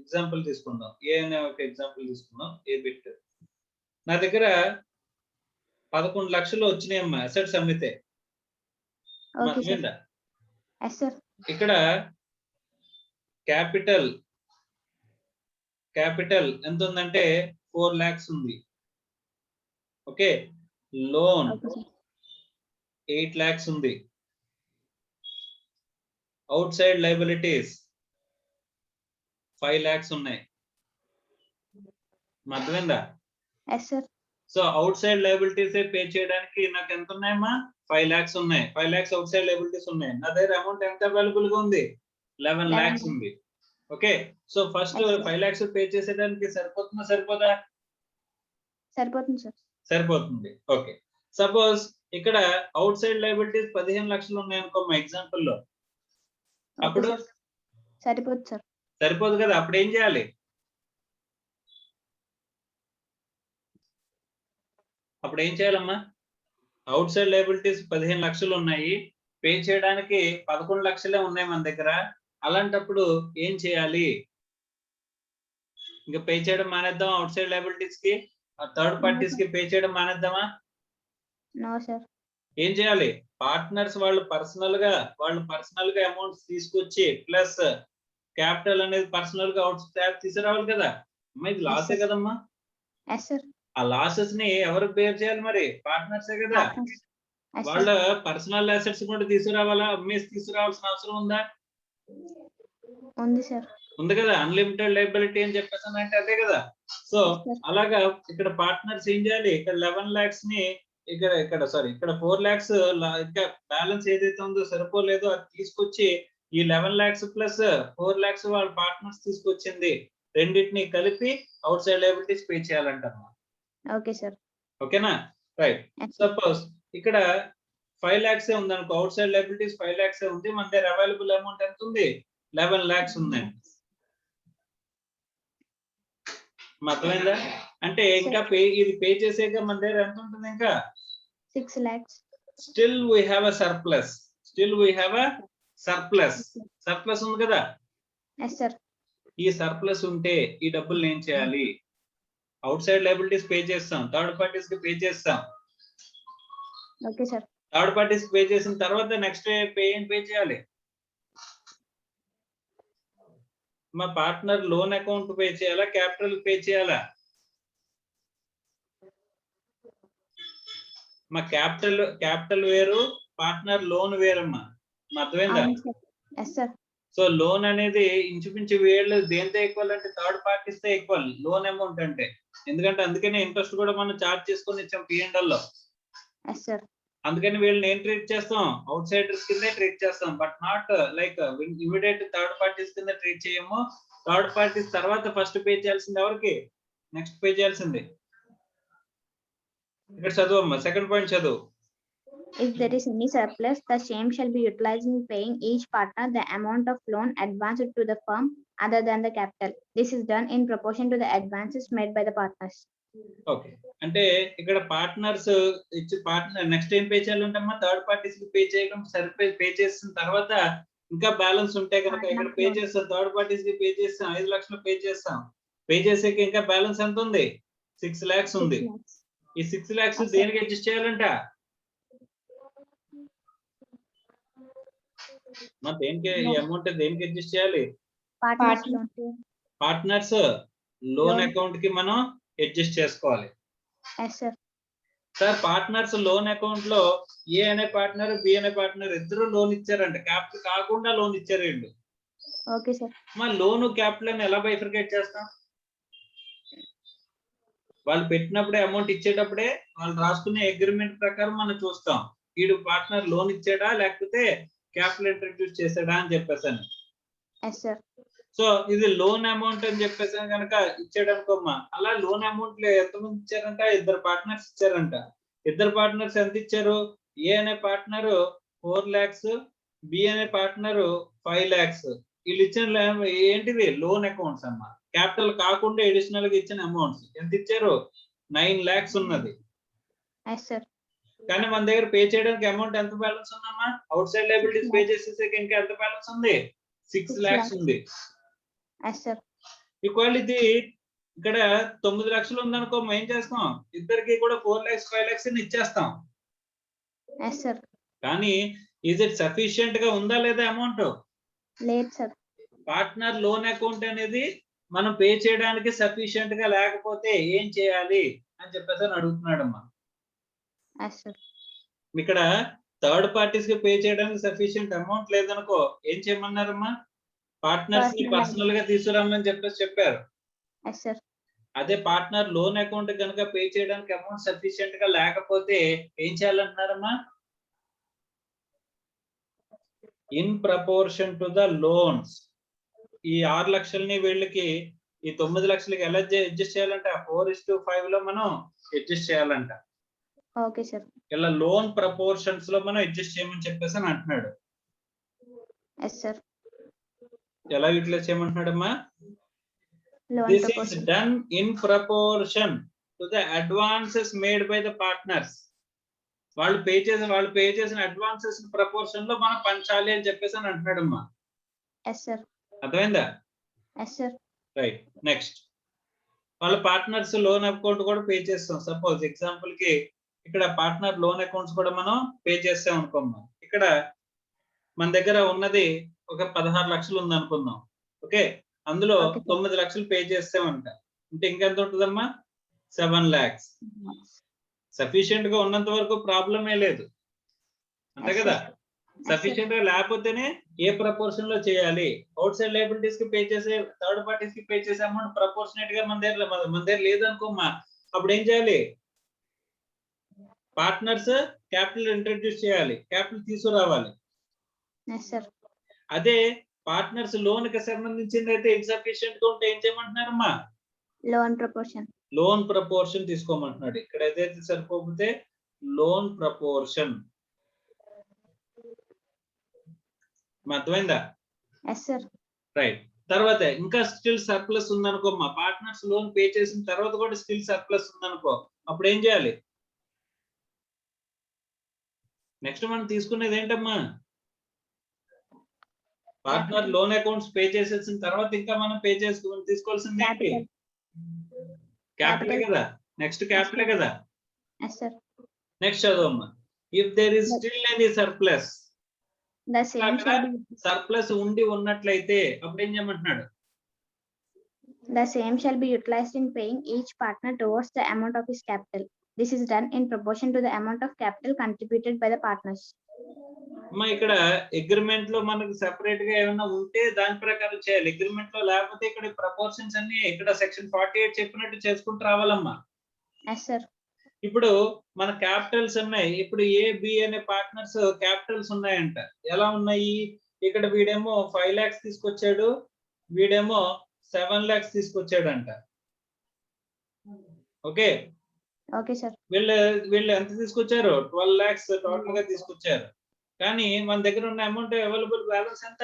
ఎగ్జాంపుల్ తీసుకుందాం, ఏ అనే ఒక ఎగ్జాంపుల్ తీసుకుందాం. ఏ బిట్ నా దగ్గర 11 లక్షలు వచ్చినాయమ్మా అసెట్స్ అమ్మితే. ఇక్కడ క్యాపిటల్ ఎంత ఉందంటే 4 lakhs ఉంది. ఓకే. లోన్ 8 lakhs ఉంది. అవుట్ సైడ్ లయబిలిటీస్ 5 lakhs ఉన్నాయి. అర్థమైందా? So out side liabilities pay చేయడానికి నాకు ఎంత ఉన్నాయమ్మా? 5 lakhs ఉన్నాయి. 5 lakhs అవుట్ సైడ్ లయబిలిటీస్ ఉన్నాయి. నా దగ్గర అమౌంట్ ఎంత అవైలబుల్ గా ఉంది? 11 lakhs ఉంది. Okay. So first 5 lakhs pay చేసేదానికి సరిపోతుందా సరిపోదా? సరిపోతుంది సార్. సరిపోతుంది. ఓకే. సపోజ్ ఇక్కడ అవుట్ సైడ్ లయబిలిటీస్ 15 లక్షలు ఉన్నాయి అనుకో మా ఎగ్జాంపుల్ లో, అప్పుడు సరిపోదు సార్. సరిపోదు కదా, అప్పుడు ఏం చేయాలి? అప్పుడు ఏం చేయాలమ్మా? అవుట్ సైడ్ లయబిలిటీస్ 15 లక్షలు ఉన్నాయి, పే చేయడానికి 11 లక్షలే ఉన్నాయి మన దగ్గర. అలాంటప్పుడు ఏం చేయాలి? ఇంకా పే చేయడం మానేద్దాం అవుట్ సైడ్ లయబిలిటీస్ కి, థర్డ్ పార్టీస్ కి పే చేయడం మానేద్దామా? No sir. ఏం చేయాలి? పార్ట్నర్స్ వాళ్ళు పర్సనల్ గా అమౌంట్స్ తీసుకొచ్చి ప్లస్ క్యాపిటల్ అనేది పర్సనల్ గా అవుట్ సైడ్ తీసుకురావాలి కదా. అమ్మా ఇది లాసే కదమ్మా. ఆ లాసెస్ ని ఎవరు బేర్ చేయాలి? మరి పార్ట్నర్సే కదా. వాళ్ళ పర్సనల్ అసెట్స్ కూడా తీసుకురావాలా? అమ్మేసి తీసుకురావాల్సిన అవసరం ఉందా? ఉంది సార్. ఉంది కదా. అన్లిమిటెడ్ లయబిలిటీ అని చెప్పేసి అంటే అదే కదా. సో అలాగా ఇక్కడ పార్ట్నర్స్ ఏం చేయాలి? ఇక్కడ 11 lakhs ని ఇక్కడ సారీ ఇక్కడ 4 lakhs ఇంకా బ్యాలెన్స్ ఏదైతే ఉందో సరిపోలేదో అది తీసుకొచ్చి ఈ 11 lakhs ప్లస్ 4 lakhs వాళ్ళ పార్ట్నర్స్ తీసుకొచ్చింది రెండింటిని కలిపి అవుట్ సైడ్ లయబిలిటీస్ పే చేయాలంటారు. Okay sir. ఓకేనా? రైట్. సపోజ్ ఇక్కడ 5 lakhs ఉంది అనుకో, అవుట్ సైడ్ లయబిలిటీస్ 5 lakhs ఉంది, మన దగ్గర అవైలబుల్ అమౌంట్ ఎంత ఉంది? 11 lakhs ఉందండి. అర్థమైందా? అంటే ఇంకా ఇది పే చేసేగా మన దగ్గర ఎంత ఉంటుంది? ఇంకా 6 lakhs. Still we have a surplus. Surplus ఉంది కదా? Yes sir. ఈ సర్ప్లస్ ఉంటే ఈ డబ్బులు ఏం చేయాలి? అవుట్ సైడ్ లయబిలిటీస్ పే చేస్తాం, థర్డ్ పార్టీస్ కి పే చేస్తాం. Okay sir. Third parties pay చేసిన తర్వాత నెక్స్ట్ ఏం పే చేయాలి? మా పార్ట్నర్ లోన్ అకౌంట్ పే చేయాలా, క్యాపిటల్ పే చేయాలా? మా క్యాపిటల్ వేరు, పార్ట్నర్ లోన్ వేరమ్మా. అర్థమైందా? Yes sir. సో లోన్ అనేది ఇంచుమించు వీళ్ళు దేంతో ఈక్వల్ అంటే థర్డ్ పార్టీస్ తో ఈక్వల్ లోన్ అమౌంట్ అంటే. ఎందుకంటే అందుకనే ఇంట్రెస్ట్ కూడా మనం చార్జ్ చేసుకొని ఇచ్చాం P&L లో. Yes sir. అందుకని వీళ్ళని ఏం ట్రీట్ చేస్తాం? అవుట్ సైడర్స్ కింద ట్రీట్ చేస్తాం, but not like immediate third parties కింద ట్రీట్ చేయము. థర్డ్ పార్టీస్ తర్వాత ఫస్ట్ పే చేయాల్సింది ఎవరికి? నెక్స్ట్ పే చేయాల్సింది. ఇక్కడ చదువు అమ్మా, సెకండ్ పాయింట్ చదువు. If there is any surplus, the same shall be utilized in paying each partner the amount of loan advanced to the firm other than the capital. This is done in proportion to the advances made by the partners. Okay, అంటే ఇక్కడ partners ఇచ్చి partner next ఏం pay చేయాలంటమ్మా? Third parties కి pay చేయడం సరిపోయి pay చేసిన తర్వాత ఇంకా బ్యాలెన్స్ ఉంటే కనుక ఇక్కడ పే చేస్తాం, థర్డ్ పార్టీస్ కి పే చేస్తాం, 5 లక్షలు పే చేస్తాం. పే చేసేకి ఇంకా బ్యాలెన్స్ ఎంత ఉంది? 6 lakhs ఉంది. ఈ 6 lakhs దేనికి అడ్జస్ట్ చేయాలంట? మన దేనికి ఈ అమౌంట్ దేనికి అడ్జస్ట్ చేయాలి? పార్ట్నర్స్ లోన్ అకౌంట్ కి మనం అడ్జస్ట్ చేసుకోవాలి. సార్ పార్ట్నర్స్ లోన్ అకౌంట్ లో ఏ అనే పార్ట్నర్, బి అనే పార్ట్నర్ ఇద్దరు లోన్ ఇచ్చారంట, క్యాపిటల్ కాకుండా లోన్ ఇచ్చారు వీళ్ళు. Okay sir. మన లోన్ క్యాపిటల్ అని ఎలా బైఫర్కేట్ చేస్తాం? వాళ్ళు పెట్టినప్పుడే అమౌంట్ ఇచ్చేటప్పుడే వాళ్ళు రాసుకునే అగ్రిమెంట్ ప్రకారం మనం చూస్తాం వీడు పార్ట్నర్ లోన్ ఇచ్చాడా లేకపోతే క్యాపిటల్ ఇంట్రడ్యూస్ చేసాడా అని చెప్పేసాను. సో ఇది లోన్ అమౌంట్ అని చెప్పేసాను కనుక ఇచ్చాడు అనుకోమ్మా. అలా లోన్ అమౌంట్ లో ఎంతమంది ఇచ్చారంట? 2 పార్ట్నర్స్ ఇచ్చారంట. 2 పార్ట్నర్స్ ఎంత ఇచ్చారు? ఏ అనే పార్ట్నర్ 4 lakhs, బి అనే పార్ట్నర్ 5 lakhs. వీళ్ళు ఇచ్చిన ఏంటివి? లోన్ అకౌంట్స్ అమ్మా. క్యాపిటల్ కాకుండా అడిషనల్ గా ఇచ్చిన అమౌంట్స్ ఎంత ఇచ్చారు? 9 lakhs ఉన్నది. కానీ మన దగ్గర పే చేయడానికి అమౌంట్ ఎంత బ్యాలెన్స్ ఉందమ్మా? అవుట్ సైడ్ లయబిలిటీస్ పే చేసేసాక ఇంకా ఎంత బ్యాలెన్స్ ఉంది? 6 lakhs ఉంది. ఈక్వల్ ఇది ఇక్కడ 9 లక్షలు ఉందనుకో, ఏం చేస్తాం? ఇద్దరికి కూడా 4 lakhs 5 lakhs ఇచ్చేస్తాం. కానీ ఈజ్ ఇట్ సఫిషియెంట్ గా ఉందా లేదా అమౌంట్? లేదు సార్. పార్ట్నర్ లోన్ అకౌంట్ అనేది మనం పే చేయడానికి సఫిషియెంట్ గా లేకపోతే ఏం చేయాలి అని చెప్పేసి అడుగుతున్నాడమ్మా. ఇక్కడ థర్డ్ పార్టీస్ కి పే చేయడానికి సఫిషియెంట్ అమౌంట్ లేదనుకో ఏం చేయమన్నారమ్మా? పార్ట్నర్స్ ని పర్సనల్ గా తీసుకురమ్మని చెప్పారు. అదే పార్ట్నర్ లోన్ అకౌంట్ కనుక పే చేయడానికి అమౌంట్ సఫిషియెంట్ గా లేకపోతే ఏం చేయాలంటున్నారమ్మా? In proportion to the loans. ఈ 6 లక్షల్ని వీళ్ళకి ఈ 9 లక్షలకి ఎలా అడ్జస్ట్ చేయాలంట? 4:5 లో మనం అడ్జస్ట్ చేయాలంట. Okay sir. ఇలా లోన్ ప్రపోర్షన్స్ లో మనం అడ్జస్ట్ చేయమని చెప్పేసి అని అంటున్నాడు. ఎలా utilise చేయమంటున్నాడమ్మా? This is done in proportion to the advances made by the partners. వాళ్ళు పే చేసిన అడ్వాన్సెస్ ప్రపోర్షన్ లో మనం పంచాలి అని చెప్పేసి అని అంటున్నాడమ్మా. అర్థమైందా? రైట్. నెక్స్ట్ వాళ్ళ పార్ట్నర్స్ లోన్ అకౌంట్ కూడా పే చేస్తాం. సపోజ్ ఎగ్జాంపుల్ కి ఇక్కడ పార్ట్నర్ లోన్ అకౌంట్స్ కూడా మనం పే చేస్తాం అనుకోమ్మా. ఇక్కడ మన దగ్గర ఉన్నది ఒక 16 లక్షలు ఉంది అనుకుందాం. ఓకే, అందులో 9 లక్షలు పే చేస్తామంట. అంటే ఇంకెంత ఉంటుందమ్మా? 7 lakhs. సఫిషియెంట్ గా ఉన్నంత వరకు ప్రాబ్లమే లేదు, అంతే కదా? సఫిషియెంట్ గా లేకపోతేనే ఏ ప్రపోర్షన్ లో చేయాలి? అవుట్ సైడ్ లయబిలిటీస్ కి పే చేసే, థర్డ్ పార్టీస్ కి పే చేసే అమౌంట్ ప్రపోర్షనేట్ గా మన దగ్గర లేదనుకోమ్మా, అప్పుడు ఏం చేయాలి? పార్ట్నర్స్ క్యాపిటల్ ఇంట్రడ్యూస్ చేయాలి, క్యాపిటల్ తీసుకురావాలి. Yes, sir. అదే పార్ట్నర్స్ లోన్ కి సంబంధించింది అయితే ఇన్సఫిషియెంట్ గా ఉంటే ఏం చేయమంటున్నారమ్మా? Loan proportion. లోన్ ప్రపోర్షన్ తీసుకోమంటున్నాడు. ఇక్కడ ఏదైతే సరిపోతే లోన్ ప్రపోర్షన్. అర్థమైందా? Yes, sir. రైట్. తర్వాత ఇంకా స్టిల్ సర్ప్లస్ ఉందనుకోమ్మా, పార్ట్నర్స్ లోన్ పే చేసిన తర్వాత కూడా స్టిల్ సర్ప్లస్ ఉందనుకో, అప్పుడు ఏం చేయాలి? నెక్స్ట్ మనం తీసుకునేది ఏంటమ్మా? Partner Capital. Loan accounts pay చేసేసిన తర్వాత ఇంకా మనం పే చేసుకుని తీసుకోవాల్సింది ఏంటి? Capital. Capital Capital. కదా, నెక్స్ట్ క్యాపిటల్ కదా. Yes, sir. నెక్స్ట్ చదవమ్మా. If there is still any surplus, The same shall be surplus ఉండి ఉన్నట్లయితే అప్పుడు ఏం చేయమంటున్నాడు? utilized in paying each partner towards the amount of his capital. This is done in proportion to the amount of capital contributed by the partners. అమ్మా ఇక్కడ agreement లో మనకు separate గా ఏమైనా ఉంటే దాని ప్రకారం చేయాలి. అగ్రిమెంట్ లో లేకపోతే ఇక్కడ ప్రపోర్షన్స్ అన్ని ఇక్కడ సెక్షన్ 48 చెప్పినట్టు చేసుకుంటూ రావాలమ్మా. Yes, sir. ఇప్పుడు మన క్యాపిటల్స్ ఉన్నాయి. ఇప్పుడు ఏ బి అనే పార్ట్నర్స్ క్యాపిటల్స్ ఉన్నాయంట. ఎలా ఉన్నాయి? ఇక్కడ వీడేమో 5 lakhs తీసుకొచ్చాడు, వీడేమో 7 lakhs తీసుకొచ్చాడంట. ఓకే. Okay, sir. వీళ్ళు ఎంత తీసుకొచ్చారు? 12 lakhs టోటల్ గా తీసుకొచ్చారు. కానీ మన దగ్గర ఉన్న అమౌంట్ అవైలబుల్ బ్యాలెన్స్ ఎంత?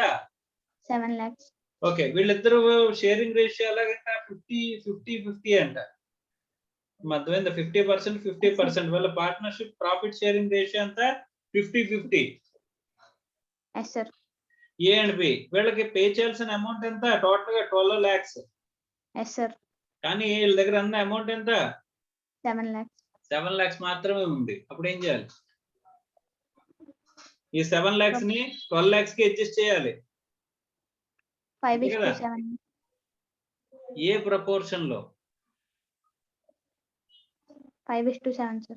7 lakhs. ఓకే. వీళ్ళిద్దరు షేరింగ్ రేషియో ఎలాగంట? 50-50-50 అంట. మధ్యలో 50% 50%. వాళ్ళ పార్ట్నర్షిప్ ప్రాఫిట్ షేరింగ్ రేషియో అంత 50-50. Yes, sir. A and B వీళ్ళకి పే చేయాల్సిన అమౌంట్ ఎంత? టోటల్ గా 12 lakhs. Yes, sir. కానీ వీళ్ళ దగ్గర ఉన్న అమౌంట్ ఎంత? 7 lakhs. 7 lakhs మాత్రమే ఉంది. అప్పుడు ఏం చేయాలి? ఈ 7 lakhs ని 12 lakhs కి అడ్జస్ట్ చేయాలి. 5:7. ఏ ప్రపోర్షన్ లో? 5:7, sir.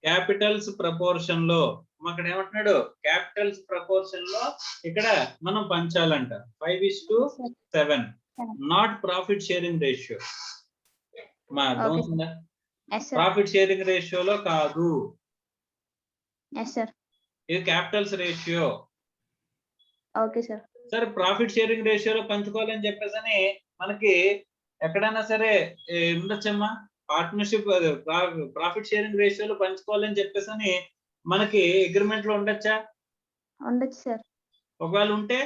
క్యాపిటల్స్ ప్రపోర్షన్ లో. అక్కడ ఏమంటున్నాడు? క్యాపిటల్స్ ప్రపోర్షన్ లో ఇక్కడ మనం పంచాలంట. 5:7. Not profit sharing ratio. మా అర్థమవుతుందా? Yes, sir. ప్రాఫిట్ షేరింగ్ రేషియోలో కాదు. Yes, sir. ఇది క్యాపిటల్స్ రేషియో. Okay, sir. సరే ప్రాఫిట్ షేరింగ్ రేషియోలో పంచుకోవాలని చెప్పేసి మనకి ఎక్కడైనా సరే ఉండొచ్చమ్మా. పార్ట్నర్షిప్ ప్రాఫిట్ షేరింగ్ రేషియోలో పంచుకోవాలని చెప్పేసి మనకి అగ్రిమెంట్ లో ఉండొచ్చా? ఉండొచ్చు, సార్. ఒకవేళ ఉంటే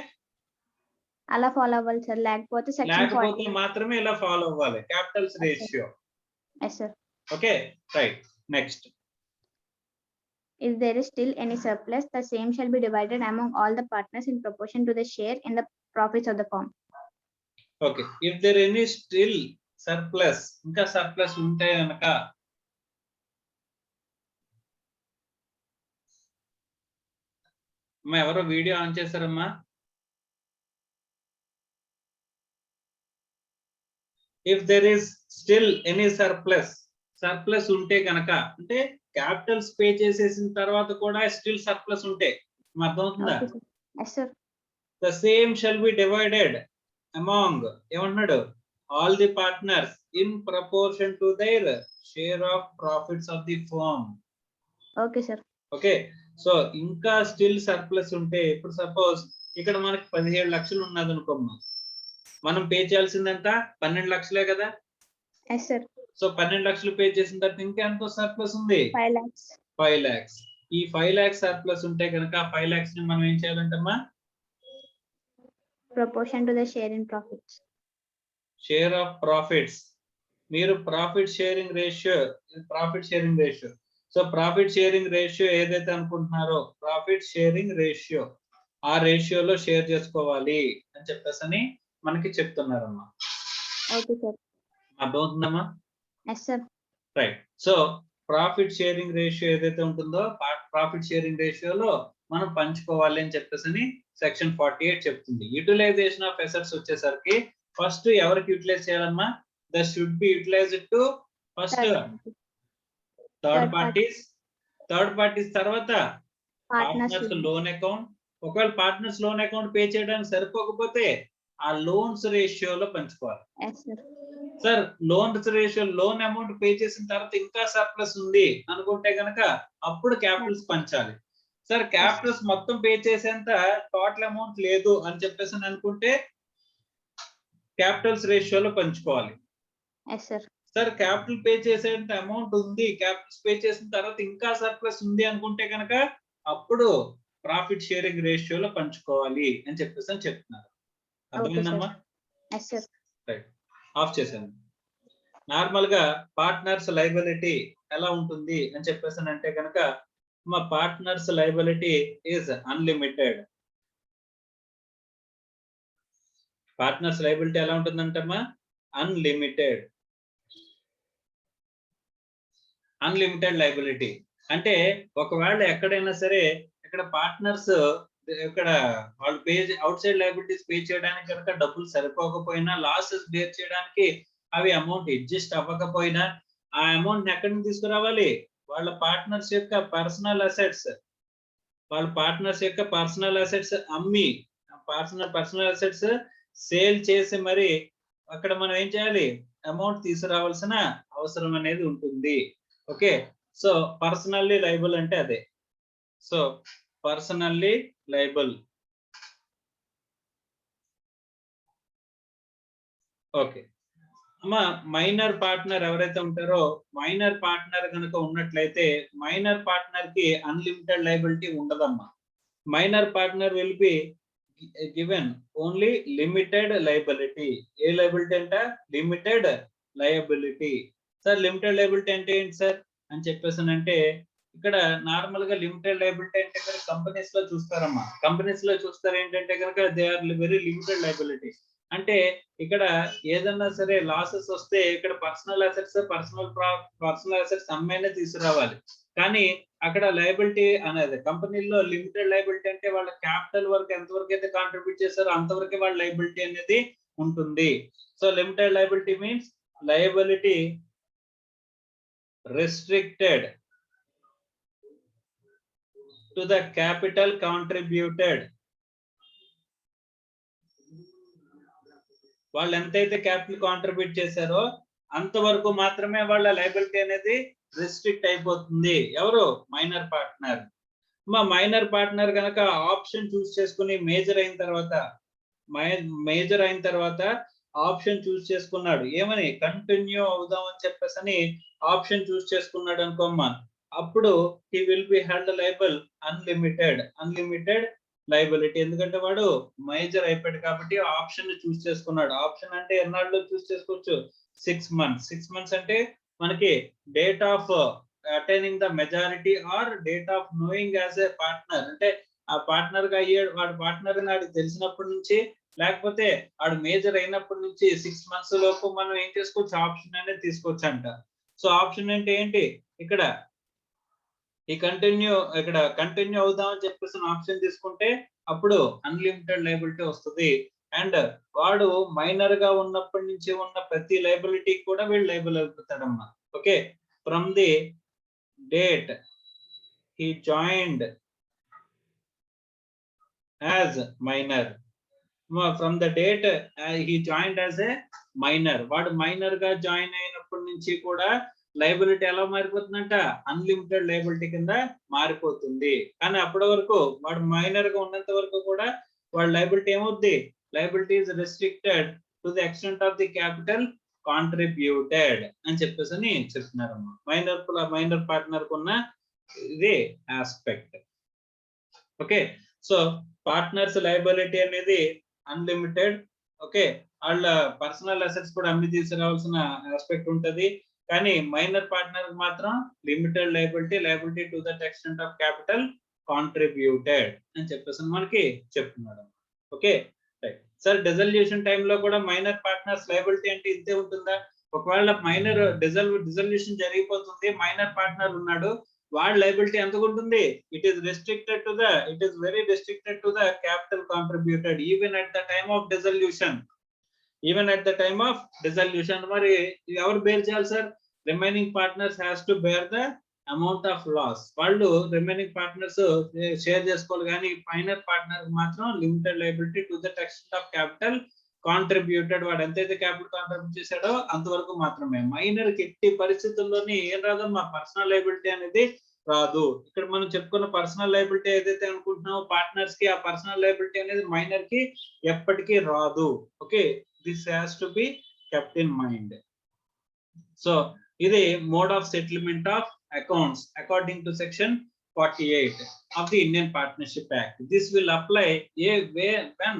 అలా ఫాలో అవ్వాలి, సార్. లేకపోతే సెక్షన్ 40. మాత్రమే ఇలా ఫాలో అవ్వాలి Capitals ratio. Yes, sir. Okay, right. Next. If there is still any surplus, the same shall be divided among all the partners in proportion to the share in the profits of the firm. Okay. If there any still surplus, ఇంకా surplus ఉంటే కనుక అమ్మా ఎవరో video on చేశారమ్మా? If there is still any surplus, surplus ఉంటే కనుక అంటే Capitals pay చేసేసిన తర్వాత కూడా స్టిల్ సర్ప్లస్ ఉంటే అర్థమవుతుందా? Okay, sir. Yes, sir. The same shall be divided among ఏమంటున్నాడు? All the partners in proportion to their share of profits of the firm. Okay, sir. Okay. So ఇంకా still surplus ఉంటే, ఇప్పుడు suppose ఇక్కడ మనకి 17 లక్షలు ఉన్నది అనుకోమ్మా, మనం పే చేయాల్సిందంతా 12 లక్షలే కదా. Yes, sir. సో 12 లక్షలు పే చేసిన తర్వాత ఇంకా ఎంతో సర్ప్లస్ ఉంది? 5 lakhs. 5 lakhs. ఈ 5 lakhs సర్ప్లస్ ఉంటే కనుక 5 lakhs ని మనం ఏం చేయాలంటమ్మా? Proportion to the share in profits. Share of profits. మీరు profit sharing ratio, so profit sharing ratio ఏదైతే అనుకుంటున్నారో ప్రాఫిట్ షేరింగ్ రేషియో, ఆ రేషియోలో షేర్ చేసుకోవాలి అని చెప్పేసి మనకి చెప్తున్నారమ్మా. Okay, sir. అర్థమవుతుందమ్మా? Yes, sir. Right. So profit sharing ratio ఏదైతే ఉంటుందో ప్రాఫిట్ షేరింగ్ రేషియోలో మనం పంచుకోవాలి అని చెప్పేసి సెక్షన్ 48 చెప్తుంది. యూటిలైజేషన్ ఆఫ్ అసెట్స్ వచ్చేసరికి ఫస్ట్ ఎవరికి యూటిలైజ్ చేయాలమ్మా? The should be utilized to first third parties, తర్వాత పార్ట్నర్స్ లోన్ అకౌంట్. ఒకవేళ పార్ట్నర్స్ లోన్ అకౌంట్ పే చేయడానికి సరిపోకపోతే ఆ లోన్స్ రేషియోలో పంచుకోవాలి. Yes, sir. Sir loan ratio, loan amount pay చేసిన తర్వాత ఇంకా సర్ప్లస్ ఉంది అనుకుంటే గనక అప్పుడు క్యాపిటల్స్ పంచాలి. సార్ క్యాపిటల్స్ మొత్తం పే చేసేంత టోటల్ అమౌంట్ లేదు అని చెప్పేసి అనుకుంటే క్యాపిటల్స్ రేషియోలో పంచుకోవాలి. Yes, sir. Sir capital pay చేసేంత అమౌంట్ ఉంది, క్యాపిటల్స్ పే చేసిన తర్వాత ఇంకా సర్ప్లస్ ఉంది అనుకుంటే కనుక అప్పుడు ప్రాఫిట్ షేరింగ్ రేషియోలో పంచుకోవాలి అని చెప్పేసి అని చెప్తున్నారు. అర్థమైందమ్మా? Yes, sir. రైట్, ఆఫ్ చేశాను. నార్మల్ గా పార్ట్నర్స్ లయబిలిటీ ఎలా ఉంటుంది అని చెప్పేసి అంటే కనుక మా partners liability is unlimited. Partners liability ఎలా ఉంటుందంటమ్మా? అన్లిమిటెడ్. అన్లిమిటెడ్ లయబిలిటీ అంటే ఒకవేళ ఎక్కడైనా సరే ఇక్కడ పార్ట్నర్స్ ఇక్కడ వాళ్ళు pay out side liabilities pay చేయడానికి కనుక డబ్బులు సరిపోకపోయినా, లాసెస్ బేర్ చేయడానికి అవి అమౌంట్ అడ్జస్ట్ అవ్వకపోయినా ఆ అమౌంట్ ఎక్కడి నుంచి తీసుకురావాలి? వాళ్ళ పార్ట్నర్స్ యొక్క పర్సనల్ అసెట్స్, వాళ్ళ పార్ట్నర్స్ యొక్క పర్సనల్ అసెట్స్ అమ్మి, పర్సనల్ అసెట్స్ సేల్ చేసి మరి అక్కడ మనం ఏం చేయాలి? అమౌంట్ తీసుకురావాల్సిన అవసరం అనేది ఉంటుంది. ఓకే, సో పర్సనల్లీ లయబుల్ అంటే అదే. సో పర్సనల్లీ లయబుల్. ఓకే అమ్మా, మైనర్ పార్ట్నర్ ఎవరైతే ఉంటారో మైనర్ పార్ట్నర్ కనుక ఉన్నట్లయితే మైనర్ పార్ట్నర్ కి అన్లిమిటెడ్ లయబిలిటీ ఉండదమ్మా. Minor partner will be given only limited liability. ఏ లయబిలిటీ అంట? Limited liability. Sir limited liability అంటే ఏంటి సార్ అని చెప్పేసి అంటే ఇక్కడ నార్మల్ గా లిమిటెడ్ లయబిలిటీ అంటే కంపెనీస్ లో చూస్తారమ్మా. కంపెనీస్ లో చూస్తారు ఏంటంటే కనుక they are very limited liability. అంటే ఇక్కడ ఏదన్నా సరే లాసెస్ వస్తే ఇక్కడ పర్సనల్ అసెట్స్ అమ్మైనా తీసుకురావాలి. కానీ అక్కడ లయబిలిటీ అనేది కంపెనీలో లిమిటెడ్ లయబిలిటీ అంటే వాళ్ళ క్యాపిటల్ వరకు ఎంతవరకు అయితే కాంట్రిబ్యూట్ చేస్తారో అంతవరకే వాళ్ళ లయబిలిటీ అనేది ఉంటుంది. So limited liability means liability restricted to the capital contributed. వాళ్ళు ఎంతైతే క్యాపిటల్ కాంట్రిబ్యూట్ చేశారో అంతవరకు మాత్రమే వాళ్ళ లయబిలిటీ అనేది రిస్ట్రిక్ట్ అయిపోతుంది. ఎవరు? Minor partner. మా మైనర్ పార్ట్నర్ కనుక ఆప్షన్ చూస్ చేసుకుని మేజర్ అయిన తర్వాత ఆప్షన్ చూస్ చేసుకున్నాడు. ఏమని? కంటిన్యూ అవుదాం అని చెప్పేసి ఆప్షన్ చూస్ చేసుకున్నాడు అనుకోమ్మా, అప్పుడు he will be held liable unlimited liability. ఎందుకంటే వాడు మేజర్ అయిపోయాడు కాబట్టి ఆప్షన్ చూస్ చేసుకున్నాడు. ఆప్షన్ అంటే ఎన్నాళ్ళు చూస్ చేసుకోవచ్చు? 6 months. 6 months అంటే మనకి date of attaining the majority are date of knowing as a partner. అంటే ఆ పార్ట్నర్ గా అయ్యాడు, వాడు పార్ట్నర్ అని వాడికి తెలిసినప్పటి నుంచి, లేకపోతే వాడు మేజర్ అయినప్పటి నుంచి 6 months లోపు మనం ఏం చేసుకోవచ్చు? ఆప్షన్ అనేది తీసుకోవచ్చు అంట. సో ఆప్షన్ అంటే ఏంటి? ఇక్కడ ఈ కంటిన్యూ అవుదాం అని చెప్పేసి ఆప్షన్ తీసుకుంటే అప్పుడు అన్లిమిటెడ్ లయబిలిటీ వస్తుంది. అండ్ వాడు మైనర్ గా ఉన్నప్పటి నుంచి ఉన్న ప్రతి లయబిలిటీ కూడా వీళ్ళు లయబుల్ అయిపోతాడమ్మా. Okay, from the date he joined as minor, from the date he joined as a minor, వాడు మైనర్ గా జాయిన్ అయినప్పటి నుంచి కూడా లయబిలిటీ ఎలా మారిపోతుందంట? అన్లిమిటెడ్ లయబిలిటీ కింద మారిపోతుంది. కానీ అప్పటి వరకు వాడు మైనర్ గా ఉన్నంత వరకు కూడా వాడు లయబిలిటీ ఏమవుద్ది? Liability is restricted to the extent of the capital contributed అని చెప్పేసి చెప్తున్నారమ్మా. మైనర్ పార్ట్నర్ కున్న ఇది aspect. Okay, so partners liability అనేది అన్లిమిటెడ్. ఓకే, వాళ్ళ పర్సనల్ అసెట్స్ కూడా అమ్మి తీసుకురావాల్సిన ఆస్పెక్ట్ ఉంటది. కానీ మైనర్ పార్ట్నర్ మాత్రం limited liability to that extent of capital contributed అని చెప్పేసి మనకి చెప్తున్నాడు. ఓకే రైట్ సార్, డిజల్యూషన్ టైంలో కూడా మైనర్ పార్ట్నర్స్ లయబిలిటీ అంటే ఇంతే ఉంటుందా? ఒకవేళ మైనర్ డిజల్యూషన్ జరిగిపోతుంది, మైనర్ పార్ట్నర్ ఉన్నాడు, వాడి లయబిలిటీ ఎంత ఉంటుంది? It is very restricted to the capital contributed even at the time of dissolution. మరి ఎవరు బేర్ చేయాలి sir? Remaining partners has to bear the amount of loss. వాళ్ళు రిమైనింగ్ పార్ట్నర్స్ షేర్ చేసుకోవాలి, కానీ మైనర్ పార్ట్నర్ మాత్రం limited liability to the extent of capital contributed, వాడు ఎంతైతే capital contribute చేశాడో అంతవరకు మాత్రమే. మైనర్ కి ఎట్టి పరిస్థితుల్లోని ఏం రాదు, మా పర్సనల్ లయబిలిటీ అనేది రాదు. ఇక్కడ మనం చెప్పుకున్న పర్సనల్ లయబిలిటీ ఏదైతే అనుకుంటున్నామో పార్ట్నర్స్ కి, ఆ పర్సనల్ లయబిలిటీ అనేది మైనర్ కి ఎప్పటికీ రాదు. Okay, this has to be kept in mind. So ఇది mode of settlement of accounts according to section 48 of the Indian Partnership Act. This will apply when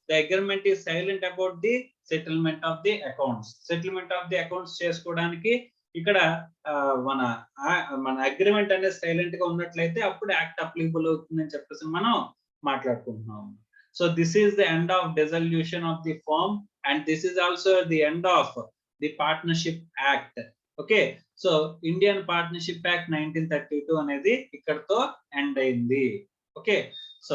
the agreement is silent about the settlement of the accounts. Settlement of the accounts చేసుకోవడానికి ఇక్కడ మన agreement అనేది silent గా ఉన్నట్లయితే అప్పుడు act applicable అవుతుందని చెప్పేసి మనం మాట్లాడుకుంటున్నాం. So this is the end of dissolution of the firm and this is also the end of the partnership act. Okay, so Indian partnership act 1932 అనేది ఇక్కడతో ఎండ్ అయింది. Okay, so